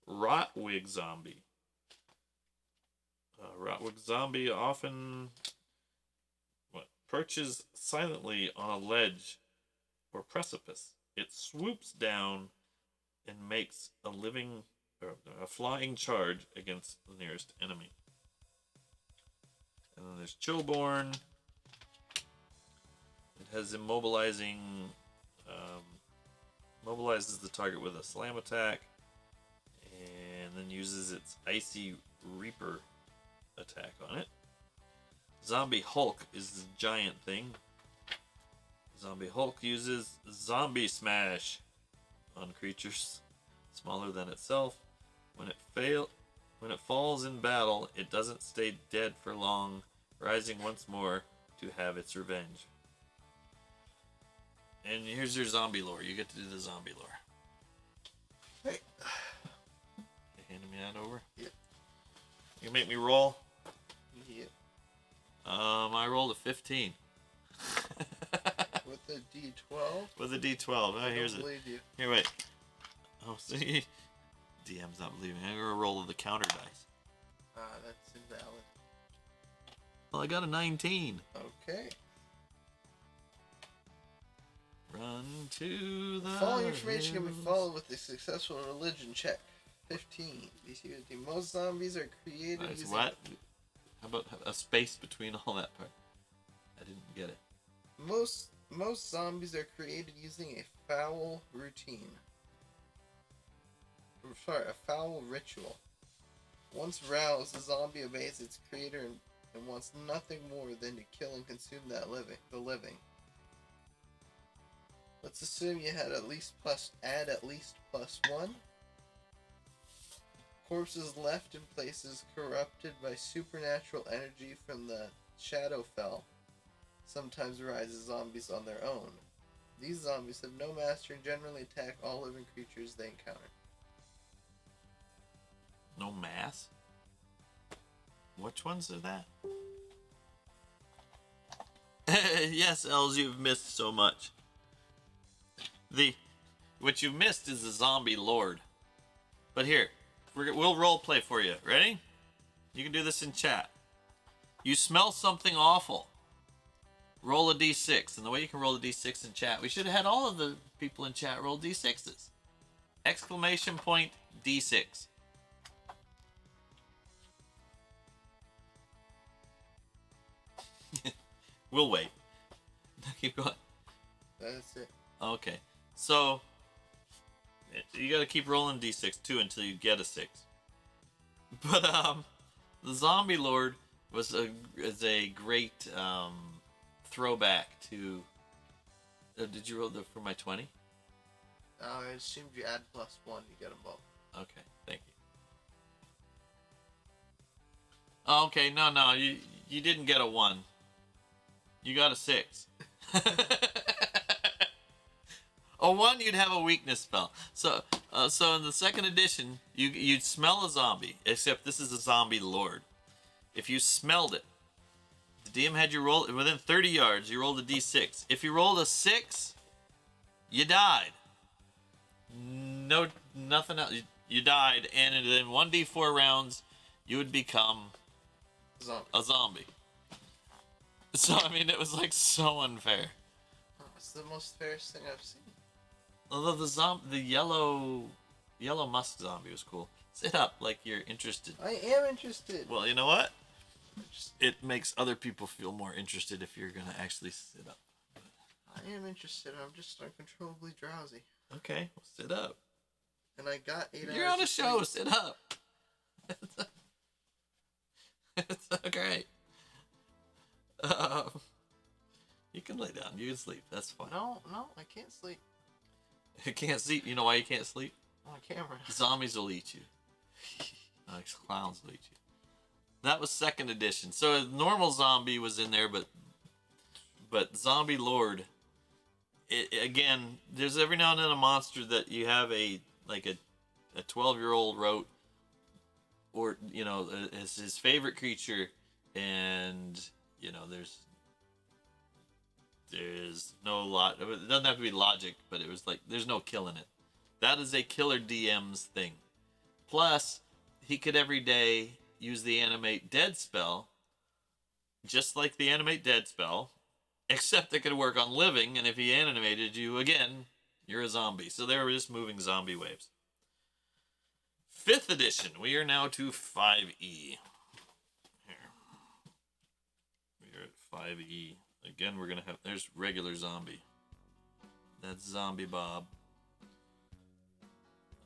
Rotwig Zombie. Rotwig Zombie often perches silently on a ledge or precipice. It swoops down and makes a flying charge against the nearest enemy. And then there's Chillborn. It has immobilizing, mobilizes the target with a slam attack, and then uses its Icy Reaper attack on it. Zombie Hulk is the giant thing. Zombie Hulk uses Zombie Smash on creatures smaller than itself. When it falls in battle, it doesn't stay dead for long, rising once more to have its revenge. And here's your zombie lore. You get to do the zombie lore. Hey. You handing me that over? Yep. You make me roll? Yep. I rolled a 15. With a D12? With a D12. Oh, here's it. You. Here, wait. Oh, see? DM's not believing. I'm going to roll the counter dice. That's invalid. Well, I got a 19. Okay. Run to the Following information can be followed with a successful religion check. 15. Most zombies are created using... What? How about a space between all that part? I didn't get it. Most zombies are created using a foul routine. A foul ritual. Once roused, the zombie obeys its creator and wants nothing more than to kill and consume the living. Let's assume you had add at least +1. Corpses left in places corrupted by supernatural energy from the Shadowfell sometimes rise as zombies on their own. These zombies have no master and generally attack all living creatures they encounter. No mass? Which ones are that? Yes, Els, you've missed so much. What you missed is the zombie lord. But here, we'll role play for you. Ready? You can do this in chat. You smell something awful. Roll a d6. And the way you can roll a d6 in chat, we should have had all of the people in chat roll d6s. Exclamation point d6. We'll wait. Keep going. That's it. Okay. So, you gotta keep rolling d6 too until you get a 6. But, the Zombie Lord is a great, throwback to... did you roll for my 20? I assumed you add +1, you get them both. Okay, thank you. Oh, okay, no, you didn't get a 1. You got a 6. A 1, you'd have a weakness spell. So in the second edition, you'd smell a zombie, except this is a zombie lord. If you smelled it, the DM had you roll within 30 yards. You rolled a d6. If you rolled a 6, you died. No, nothing else. You died, and in 1d4 rounds, you would become a zombie. So I mean, it was like so unfair. Oh, it's the most fairest thing I've seen. Although the yellow musk zombie was cool. Sit up like you're interested. I am interested. Well, you know what? It makes other people feel more interested if you're gonna actually sit up. I am interested. I'm just uncontrollably drowsy. Okay, well, sit up. And I got 8 hours. You're on a show. Sit up. It's okay. You can lay down. You can sleep. That's fine. No, I can't sleep. You can't sleep. You know why you can't sleep? On camera. Zombies will eat you. Clowns will eat you. That was second edition. So a normal zombie was in there, but Zombie Lord. Again, there's every now and then a monster that you have a 12-year-old wrote, or is his favorite creature, and you know, there's no lot. It doesn't have to be logic, but it was like there's no killing it. That is a killer DM's thing. Plus, he could every day use the animate dead spell, just like the animate dead spell, except it could work on living, and if he animated you again, you're a zombie. So they were just moving zombie waves. 5th edition. We are now to 5e. Here. We are at 5e. Again, we're going to have... There's regular zombie. That's Zombie Bob.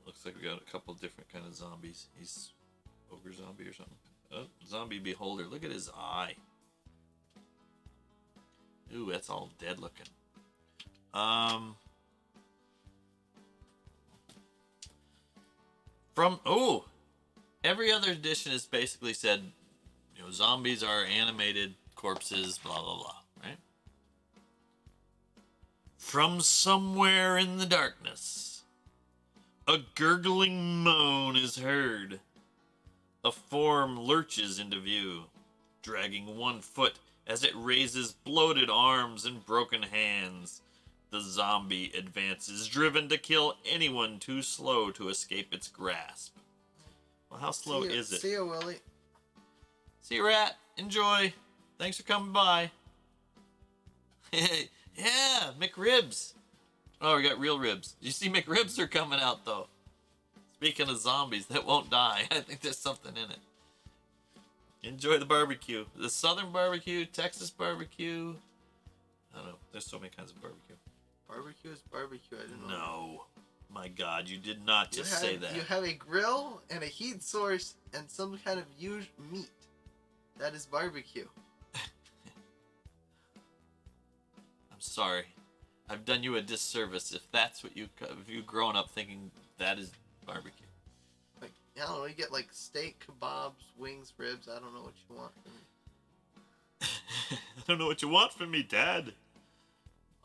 Looks like we got a couple different kind of zombies. He's ogre zombie or something. Oh, zombie beholder. Look at his eye. Ooh, that's all dead looking. Every other edition has basically said, you know, zombies are animated corpses, blah blah blah, right? From somewhere in the darkness, a gurgling moan is heard. A form lurches into view, dragging one foot as it raises bloated arms and broken hands. The zombie advances, driven to kill anyone too slow to escape its grasp. Well, how slow is it? See you, Willie. See you, Rat. Enjoy. Thanks for coming by. Yeah, McRibs. Oh, we got real ribs. You see, McRibs are coming out, though. Speaking of zombies that won't die, I think there's something in it. Enjoy the barbecue. The Southern barbecue, Texas barbecue. I don't know. There's so many kinds of barbecue. Barbecue is barbecue. I didn't know. No. My God, you did not just say that. You have a grill and a heat source and some kind of huge meat. That is barbecue. I'm sorry. I've done you a disservice if that's what if you've grown up thinking that is barbecue. Like, I don't know, you get like steak, kebabs, wings, ribs. I don't know what you want from me. I don't know what you want from me, Dad.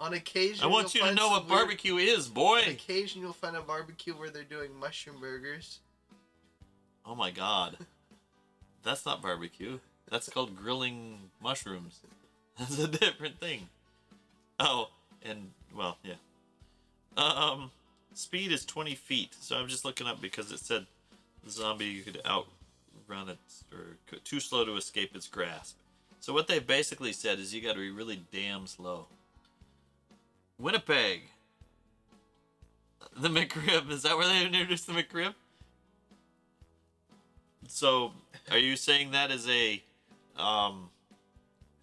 On occasion, I want you to know what barbecue is, boy. On occasion, you'll find a barbecue where they're doing mushroom burgers. Oh my God. That's not barbecue. That's called grilling mushrooms. That's a different thing. Oh, and, well, yeah. Speed is 20 feet. So I'm just looking up because it said the zombie, you could outrun it, or too slow to escape its grasp. So what they basically said is you got to be really damn slow. Winnipeg. The McRib. Is that where they introduced the McRib? So, are you saying that as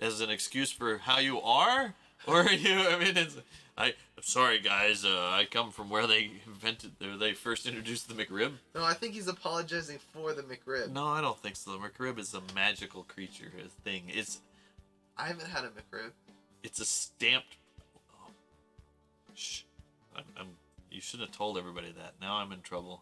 an excuse for how you are? Or are you, I mean, I'm sorry guys, I come from where they first introduced the McRib. No, I think he's apologizing for the McRib. No, I don't think so. The McRib is a magical creature, a thing. I haven't had a McRib. It's a stamped... Shh. You shouldn't have told everybody that. Now I'm in trouble.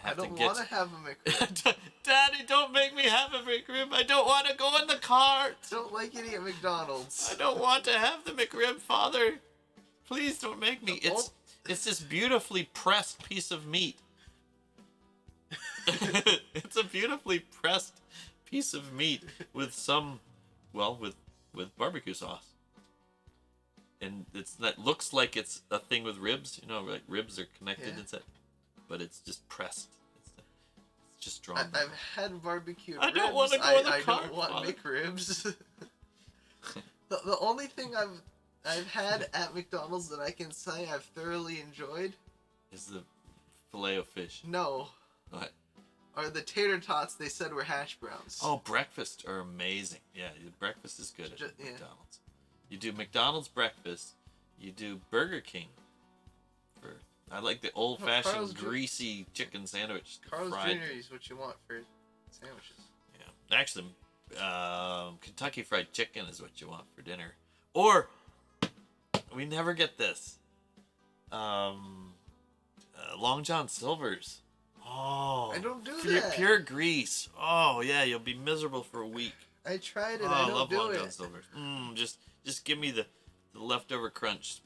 I don't want to have a McRib. Daddy, don't make me have a McRib. I don't want to go in the cart. Don't like eating at McDonald's. I don't want to have the McRib, Father. Please don't make me. It's this beautifully pressed piece of meat. It's a beautifully pressed piece of meat with some, with barbecue sauce. And that looks like it's a thing with ribs, you know, like ribs are connected inside, but it's just pressed. It's just drawn. I've had barbecued I ribs. don't want to go in the I cart, don't want Father. McRibs. the only thing I've had at McDonald's that I can say I've thoroughly enjoyed is the filet of fish. No. What? Are the tater tots they said were hash browns. Oh, breakfast are amazing. Yeah, breakfast is good at yeah. McDonald's. You do McDonald's breakfast. You do Burger King. I like the old-fashioned greasy chicken sandwich. Carl's fried. Jr. is what you want for sandwiches. Yeah, actually, Kentucky Fried Chicken is what you want for dinner. Or we never get this. Long John Silver's. Oh, I don't do that. Pure grease. Oh yeah, you'll be miserable for a week. I tried it. Oh, I don't love do Long it. John Silver's. Just give me the leftover crunch.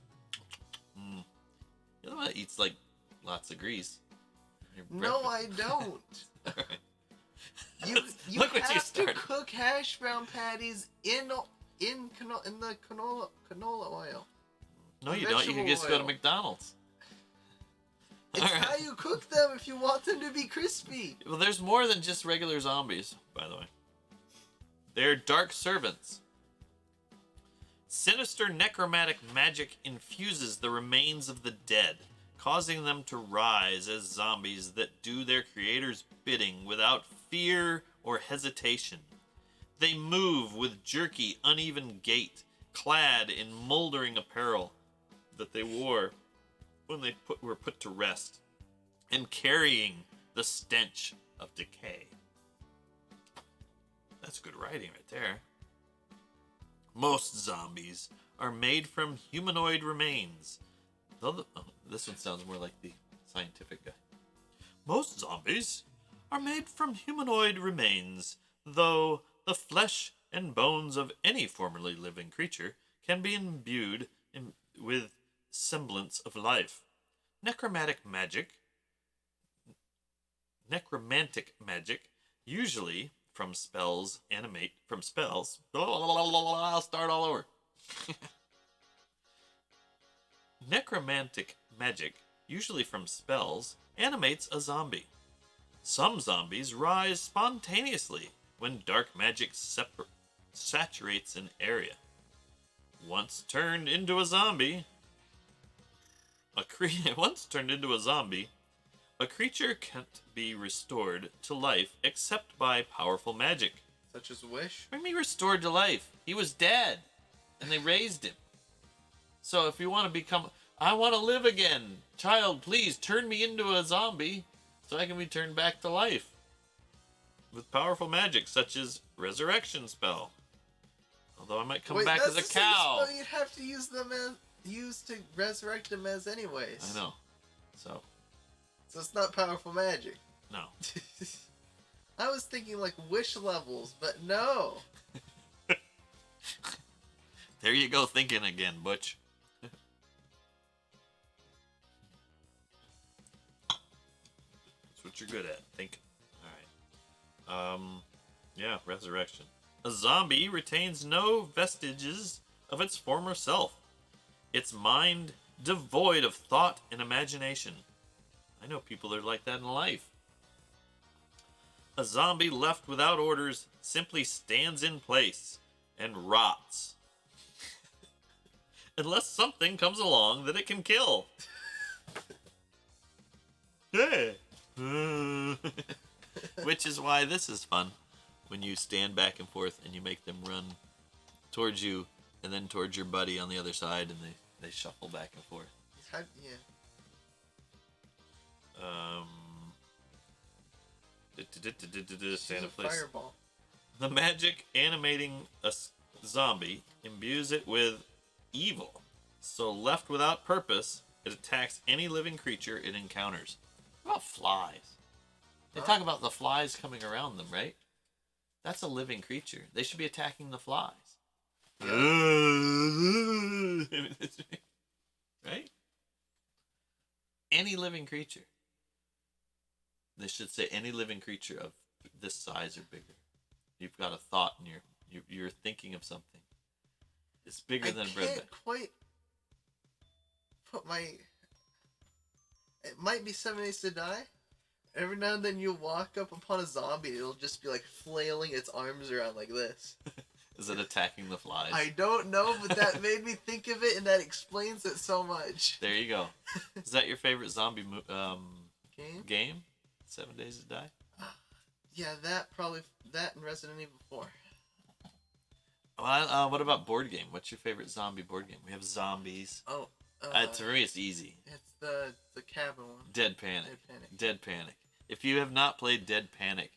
You're the one that eats like lots of grease. No, I don't. Right. You Look what you have to started. cook hash brown patties in in the canola oil. No, you don't. You can just go to McDonald's. It's All right. how you cook them if you want them to be crispy. Well, there's more than just regular zombies, by the way. They're dark servants. Sinister necromantic magic infuses the remains of the dead, causing them to rise as zombies that do their creator's bidding without fear or hesitation. They move with jerky, uneven gait, clad in moldering apparel that they wore when they were put to rest, and carrying the stench of decay. That's good writing right there. Most zombies are made from humanoid remains. This one sounds more like the scientific guy. Most zombies are made from humanoid remains, though the flesh and bones of any formerly living creature can be imbued with semblance of life. Necromantic magic, usually from spells. I'll start all over. Necromantic magic, usually from spells, animates a zombie. Some zombies rise spontaneously when dark magic saturates an area. Once turned into a zombie, a creature can't be restored to life except by powerful magic. Such as wish? What do you mean restored to life? He was dead, and they raised him. So if you want to become... I want to live again. Child, please turn me into a zombie so I can be turned back to life. With powerful magic, such as resurrection spell. Although I might come back as a cow. That's the you'd have to use to resurrect them as anyways. I know. So it's not powerful magic. No. I was thinking like wish levels, but no. There you go thinking again, Butch. That's what you're good at, thinking. Alright. Yeah, resurrection. A zombie retains no vestiges of its former self. Its mind devoid of thought and imagination. I know people that are like that in life. A zombie left without orders simply stands in place and rots. Unless something comes along that it can kill. Hey. Which is why this is fun. When you stand back and forth and you make them run towards you and then towards your buddy on the other side and they shuffle back and forth. Yeah. Stand in place. Fireball. The magic animating a zombie imbues it with evil. So left without purpose, it attacks any living creature it encounters. What about flies? They talk about the flies coming around them, right? That's a living creature. They should be attacking the flies. Right? Any living creature. They should say any living creature of this size or bigger. You've got a thought and you're thinking of something. It's bigger than a bread. I can't quite put my... It might be 7 Days to Die. Every now and then you walk up upon a zombie and it'll just be like flailing its arms around like this. Is it attacking the flies? I don't know, but that made me think of it and that explains it so much. There you go. Is that your favorite zombie game? 7 Days to Die? Yeah, that and Resident Evil 4. Well, what about board game? What's your favorite zombie board game? We have zombies. Oh. For me, it's easy. It's the cabin one. Dead Panic. If you have not played Dead Panic,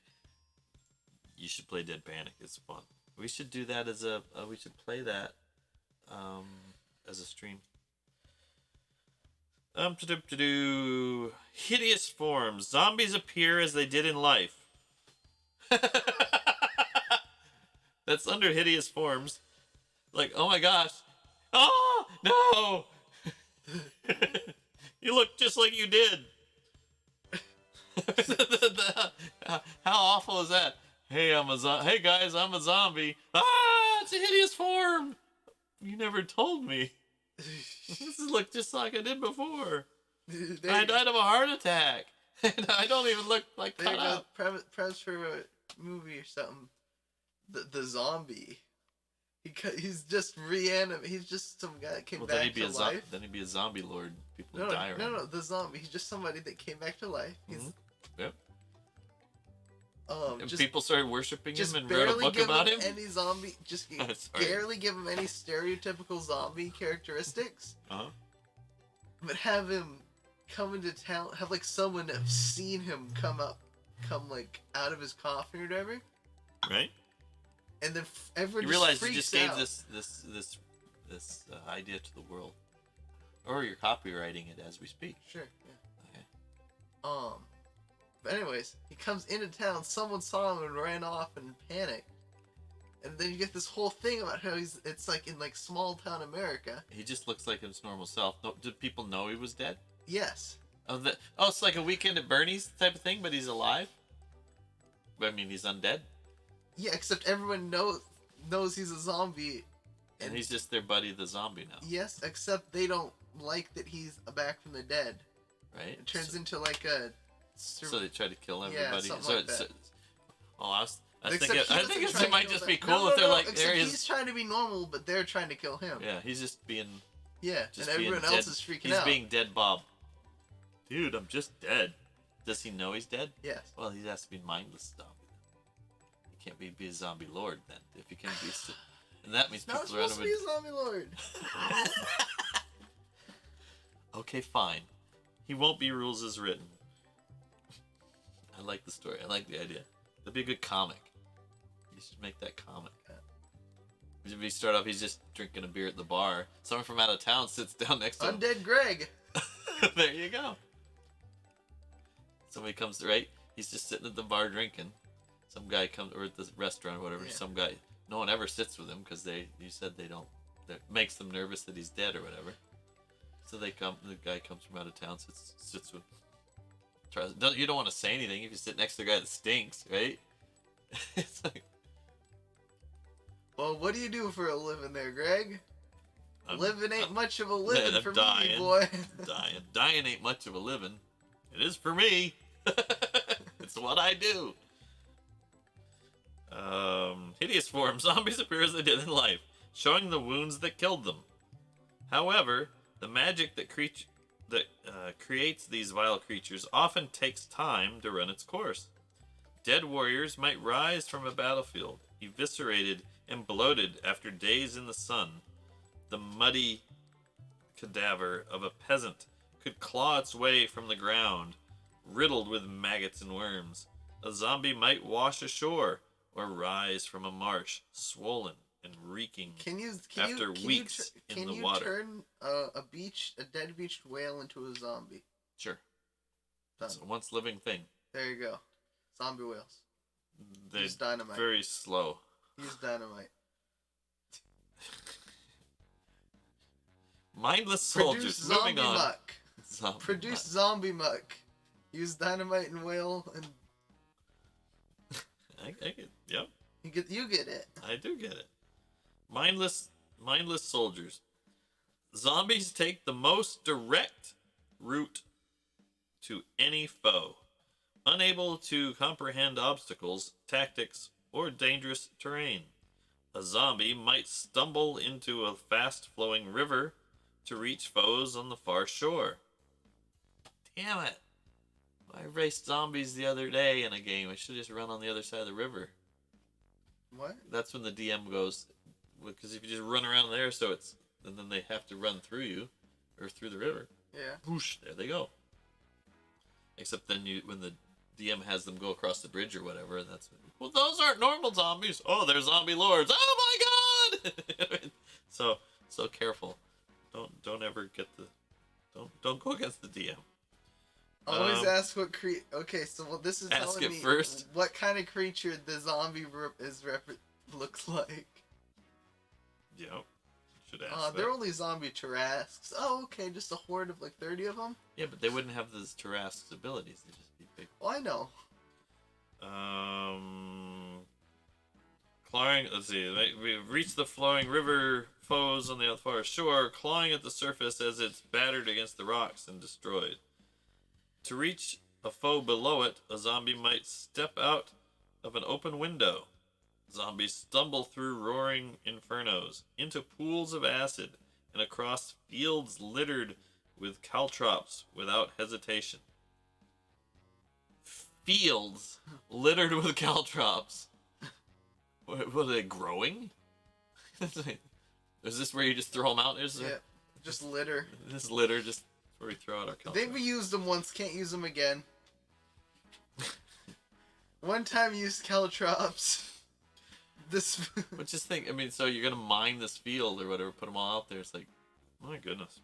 you should play Dead Panic. It's fun. We should do that as we should play that as a stream. Hideous forms. Zombies appear as they did in life. That's under hideous forms. Like, oh my gosh. Oh, no! You look just like you did. How awful is that? Hey, hey guys, I'm a zombie. Ah! it's a hideous form. You never told me. This look just like I did before. I died of a heart attack. And I don't even look like cut up. Premise for a movie or something. The zombie. He's just reanimated. He's just some guy that came back to life. Then he'd be a zombie lord. People no, die around. No, the zombie. He's just somebody that came back to life. He's, Yep. And just, people started worshiping him and barely wrote a book give about him. Any zombie, just barely give him any stereotypical zombie characteristics. But have him come into town. Have like someone have seen him come like out of his coffin or whatever. Right. And then everyone you realize freaks you just gave out. this idea to the world, or you're copywriting it as we speak. Sure. Yeah. Okay. But anyways, he comes into town. Someone saw him and ran off and panicked. And then you get this whole thing about how it's like in like small town America. He just looks like his normal self. Did people know he was dead? Yes. Oh, it's like a Weekend at Bernie's type of thing, but he's alive. I mean, he's undead. Yeah, except everyone knows he's a zombie. And he's just their buddy, the zombie now. Yes, except they don't like that he's back from the dead. Right. It turns into like a. So they try to kill everybody. Yeah, something like that. I think it might just be cool if they're like, there he is. He's trying to be normal, but they're trying to kill him. Yeah, he's just being. Yeah, and everyone else is freaking out. He's being dead Bob. Dude, I'm just dead. Does he know he's dead? Yes. Well, he has to be mindless zombie. He can't be a zombie lord then. If he can be, and that means people are supposed to be a zombie lord. Okay, fine. He won't be rules as written. I like the story. I like the idea. That'd be a good comic. You should make that comic. If you start off, he's just drinking a beer at the bar. Someone from out of town sits down next to him. Undead Greg. There you go. Somebody comes to, right? He's just sitting at the bar drinking. Some guy comes, or at the restaurant or whatever. Yeah. Some guy, no one ever sits with him because you said they don't. That makes them nervous that he's dead or whatever. So they come. The guy comes from out of town, sits with. You don't want to say anything if you sit next to a guy that stinks, right? It's like. Well, what do you do for a living there, Greg? Living ain't much of a living for me, boy. Dying ain't much of a living. It is for me. It's what I do. Hideous form. Zombies appear as they did in life, showing the wounds that killed them. However, the magic that creates these vile creatures often takes time to run its course. Dead warriors might rise from a battlefield, eviscerated and bloated after days in the sun. The muddy cadaver of a peasant could claw its way from the ground, riddled with maggots and worms. A zombie might wash ashore or rise from a marsh, swollen and reeking after weeks in the water. Can you turn a dead beached whale into a zombie? Sure. It's a once living thing. There you go. Zombie whales. Use dynamite. Very slow. Use dynamite. Mindless soldiers. Moving on. Muck. Produce zombie muck. Use dynamite and whale and. I get. Yep. You get it. I do get it. Mindless soldiers. Zombies take the most direct route to any foe. Unable to comprehend obstacles, tactics, or dangerous terrain. A zombie might stumble into a fast-flowing river to reach foes on the far shore. Damn it. I raced zombies the other day in a game. I should just run on the other side of the river. What? That's when the DM goes, because if you just run around there, and then they have to run through you, or through the river. Yeah. Whoosh, there they go. Except then when the DM has them go across the bridge or whatever, and that's, well, those aren't normal zombies. Oh, they're zombie lords. Oh my god! So careful. Don't ever get don't go against the DM. Always ask what okay, so this is ask telling me first. What kind of creature the zombie looks like. Yep. Should ask they're only zombie Tarrasques. Oh, okay, just a horde of like 30 of them? Yeah, but they wouldn't have those Tarrasques abilities. They'd just be big. Oh, I know. Clawing, let's see, we reach the flowing river foes on the far shore, clawing at the surface as it's battered against the rocks and destroyed. To reach a foe below it, a zombie might step out of an open window. Zombies stumble through roaring infernos, into pools of acid, and across fields littered with caltrops without hesitation. Fields littered with caltrops. What are they growing? Is this where you just throw them out? Yeah, just litter. This litter, just where we throw out our caltrops. They've used them once, can't use them again. One time used caltrops. This. But just think, I mean, so you're gonna mine this field or whatever, put them all out there. It's like, my goodness,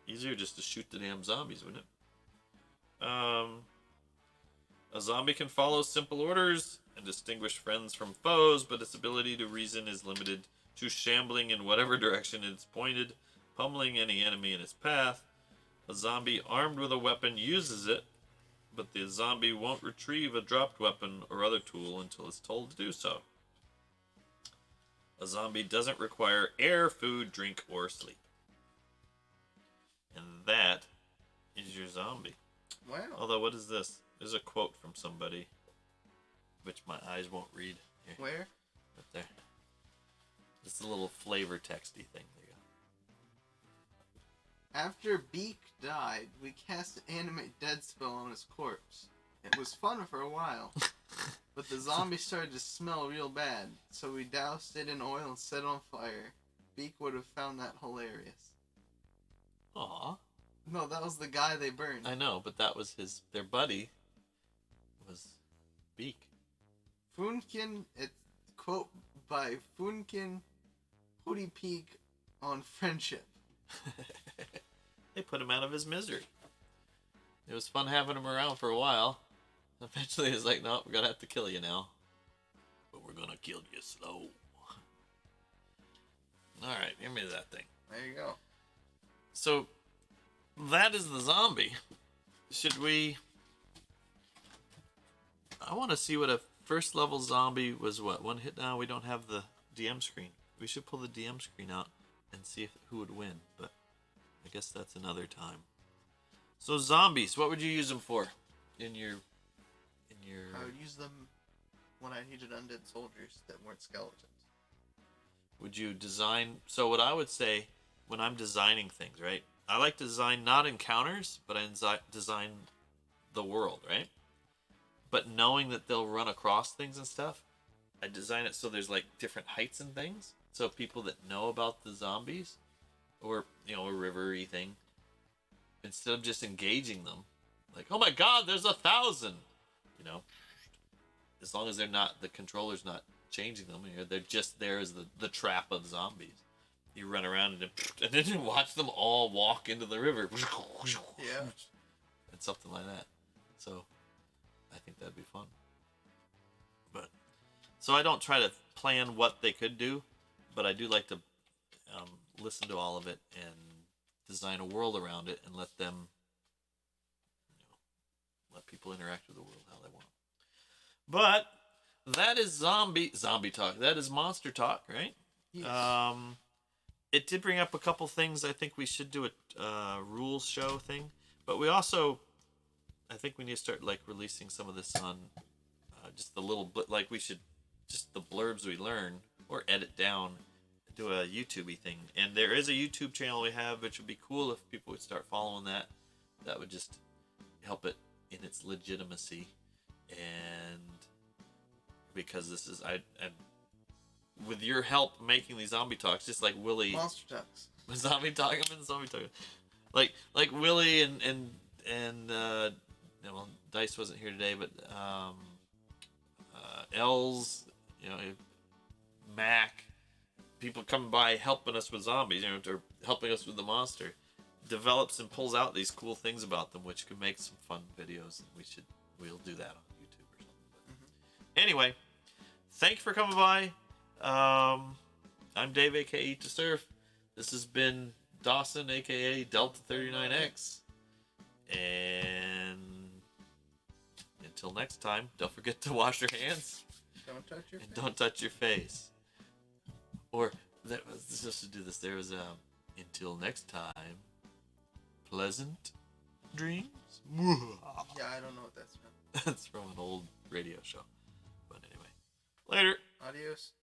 easier just to shoot the damn zombies, wouldn't it? A zombie can follow simple orders and distinguish friends from foes, but its ability to reason is limited to shambling in whatever direction it's pointed, pummeling any enemy in its path. A zombie armed with a weapon uses it, but the zombie won't retrieve a dropped weapon or other tool until it's told to do so. A zombie doesn't require air, food, drink, or sleep. And that is your zombie. Wow. Although, what is this? There's a quote from somebody, which my eyes won't read. Here, Where? right there. It's a little flavor texty thing. There you go. After Beak died, we cast an animate dead spell on his corpse. It was fun for a while, but the zombie started to smell real bad, so we doused it in oil and set it on fire. Beak would have found that hilarious. Aw. No, that was the guy they burned. I know, but that was their buddy was Beak. Funkin, it's quote by Funkin Hootie Peak on friendship. They put him out of his misery. It was fun having him around for a while. Eventually, it's like, no, we're gonna have to kill you now. But we're gonna kill you slow. Alright, give me that thing. There you go. So, that is the zombie. Should we... I want to see what a first level zombie was. What? One hit now, we don't have the DM screen. We should pull the DM screen out and see who would win. But I guess that's another time. So zombies, what would you use them for? In your... I would use them when I needed undead soldiers that weren't skeletons. Would you design... So what I would say, when I'm designing things, right? I like to design not encounters, but I design the world, right? But knowing that they'll run across things and stuff, I design it so there's like different heights and things. So people that know about the zombies, or, you know, a river-y thing, instead of just engaging them, like, oh my god, there's 1,000! You know? As long as they're not, the controller's not changing them, they're just there as the trap of zombies. You run around and then you watch them all walk into the river. Yeah. And something like that. So, I think that'd be fun. But, so I don't try to plan what they could do, but I do like to listen to all of it and design a world around it and let them, you know, let people interact with the world how they want. But that is zombie talk. That is monster talk, right? Yes. It did bring up a couple things. I think we should do a rules show thing, but we also, I think we need to start like releasing some of this on just the little like we should just the blurbs we learn or edit down, do a YouTube-y thing. And there is a YouTube channel we have, which would be cool if people would start following that. That would just help it in its legitimacy. And because this is I with your help making these zombie talks, just like Willie Monster talks. zombie talk. I'm in zombie talk. Like Willie and well, Dice wasn't here today, but Els, you know, Mac, people coming by helping us with zombies, you know, or helping us with the monster, develops and pulls out these cool things about them, which could make some fun videos. And we'll do that on YouTube or something. But anyway, thank you for coming by. I'm Dave, aka Eat to Surf. This has been Dawson, aka Delta 39X. And until next time, don't forget to wash your hands. Don't touch your and face. don't touch your face. Or that was just to do this. There was until next time, pleasant dreams. Yeah, I don't know what that's from. That's from an old radio show. But anyway, later. Adios.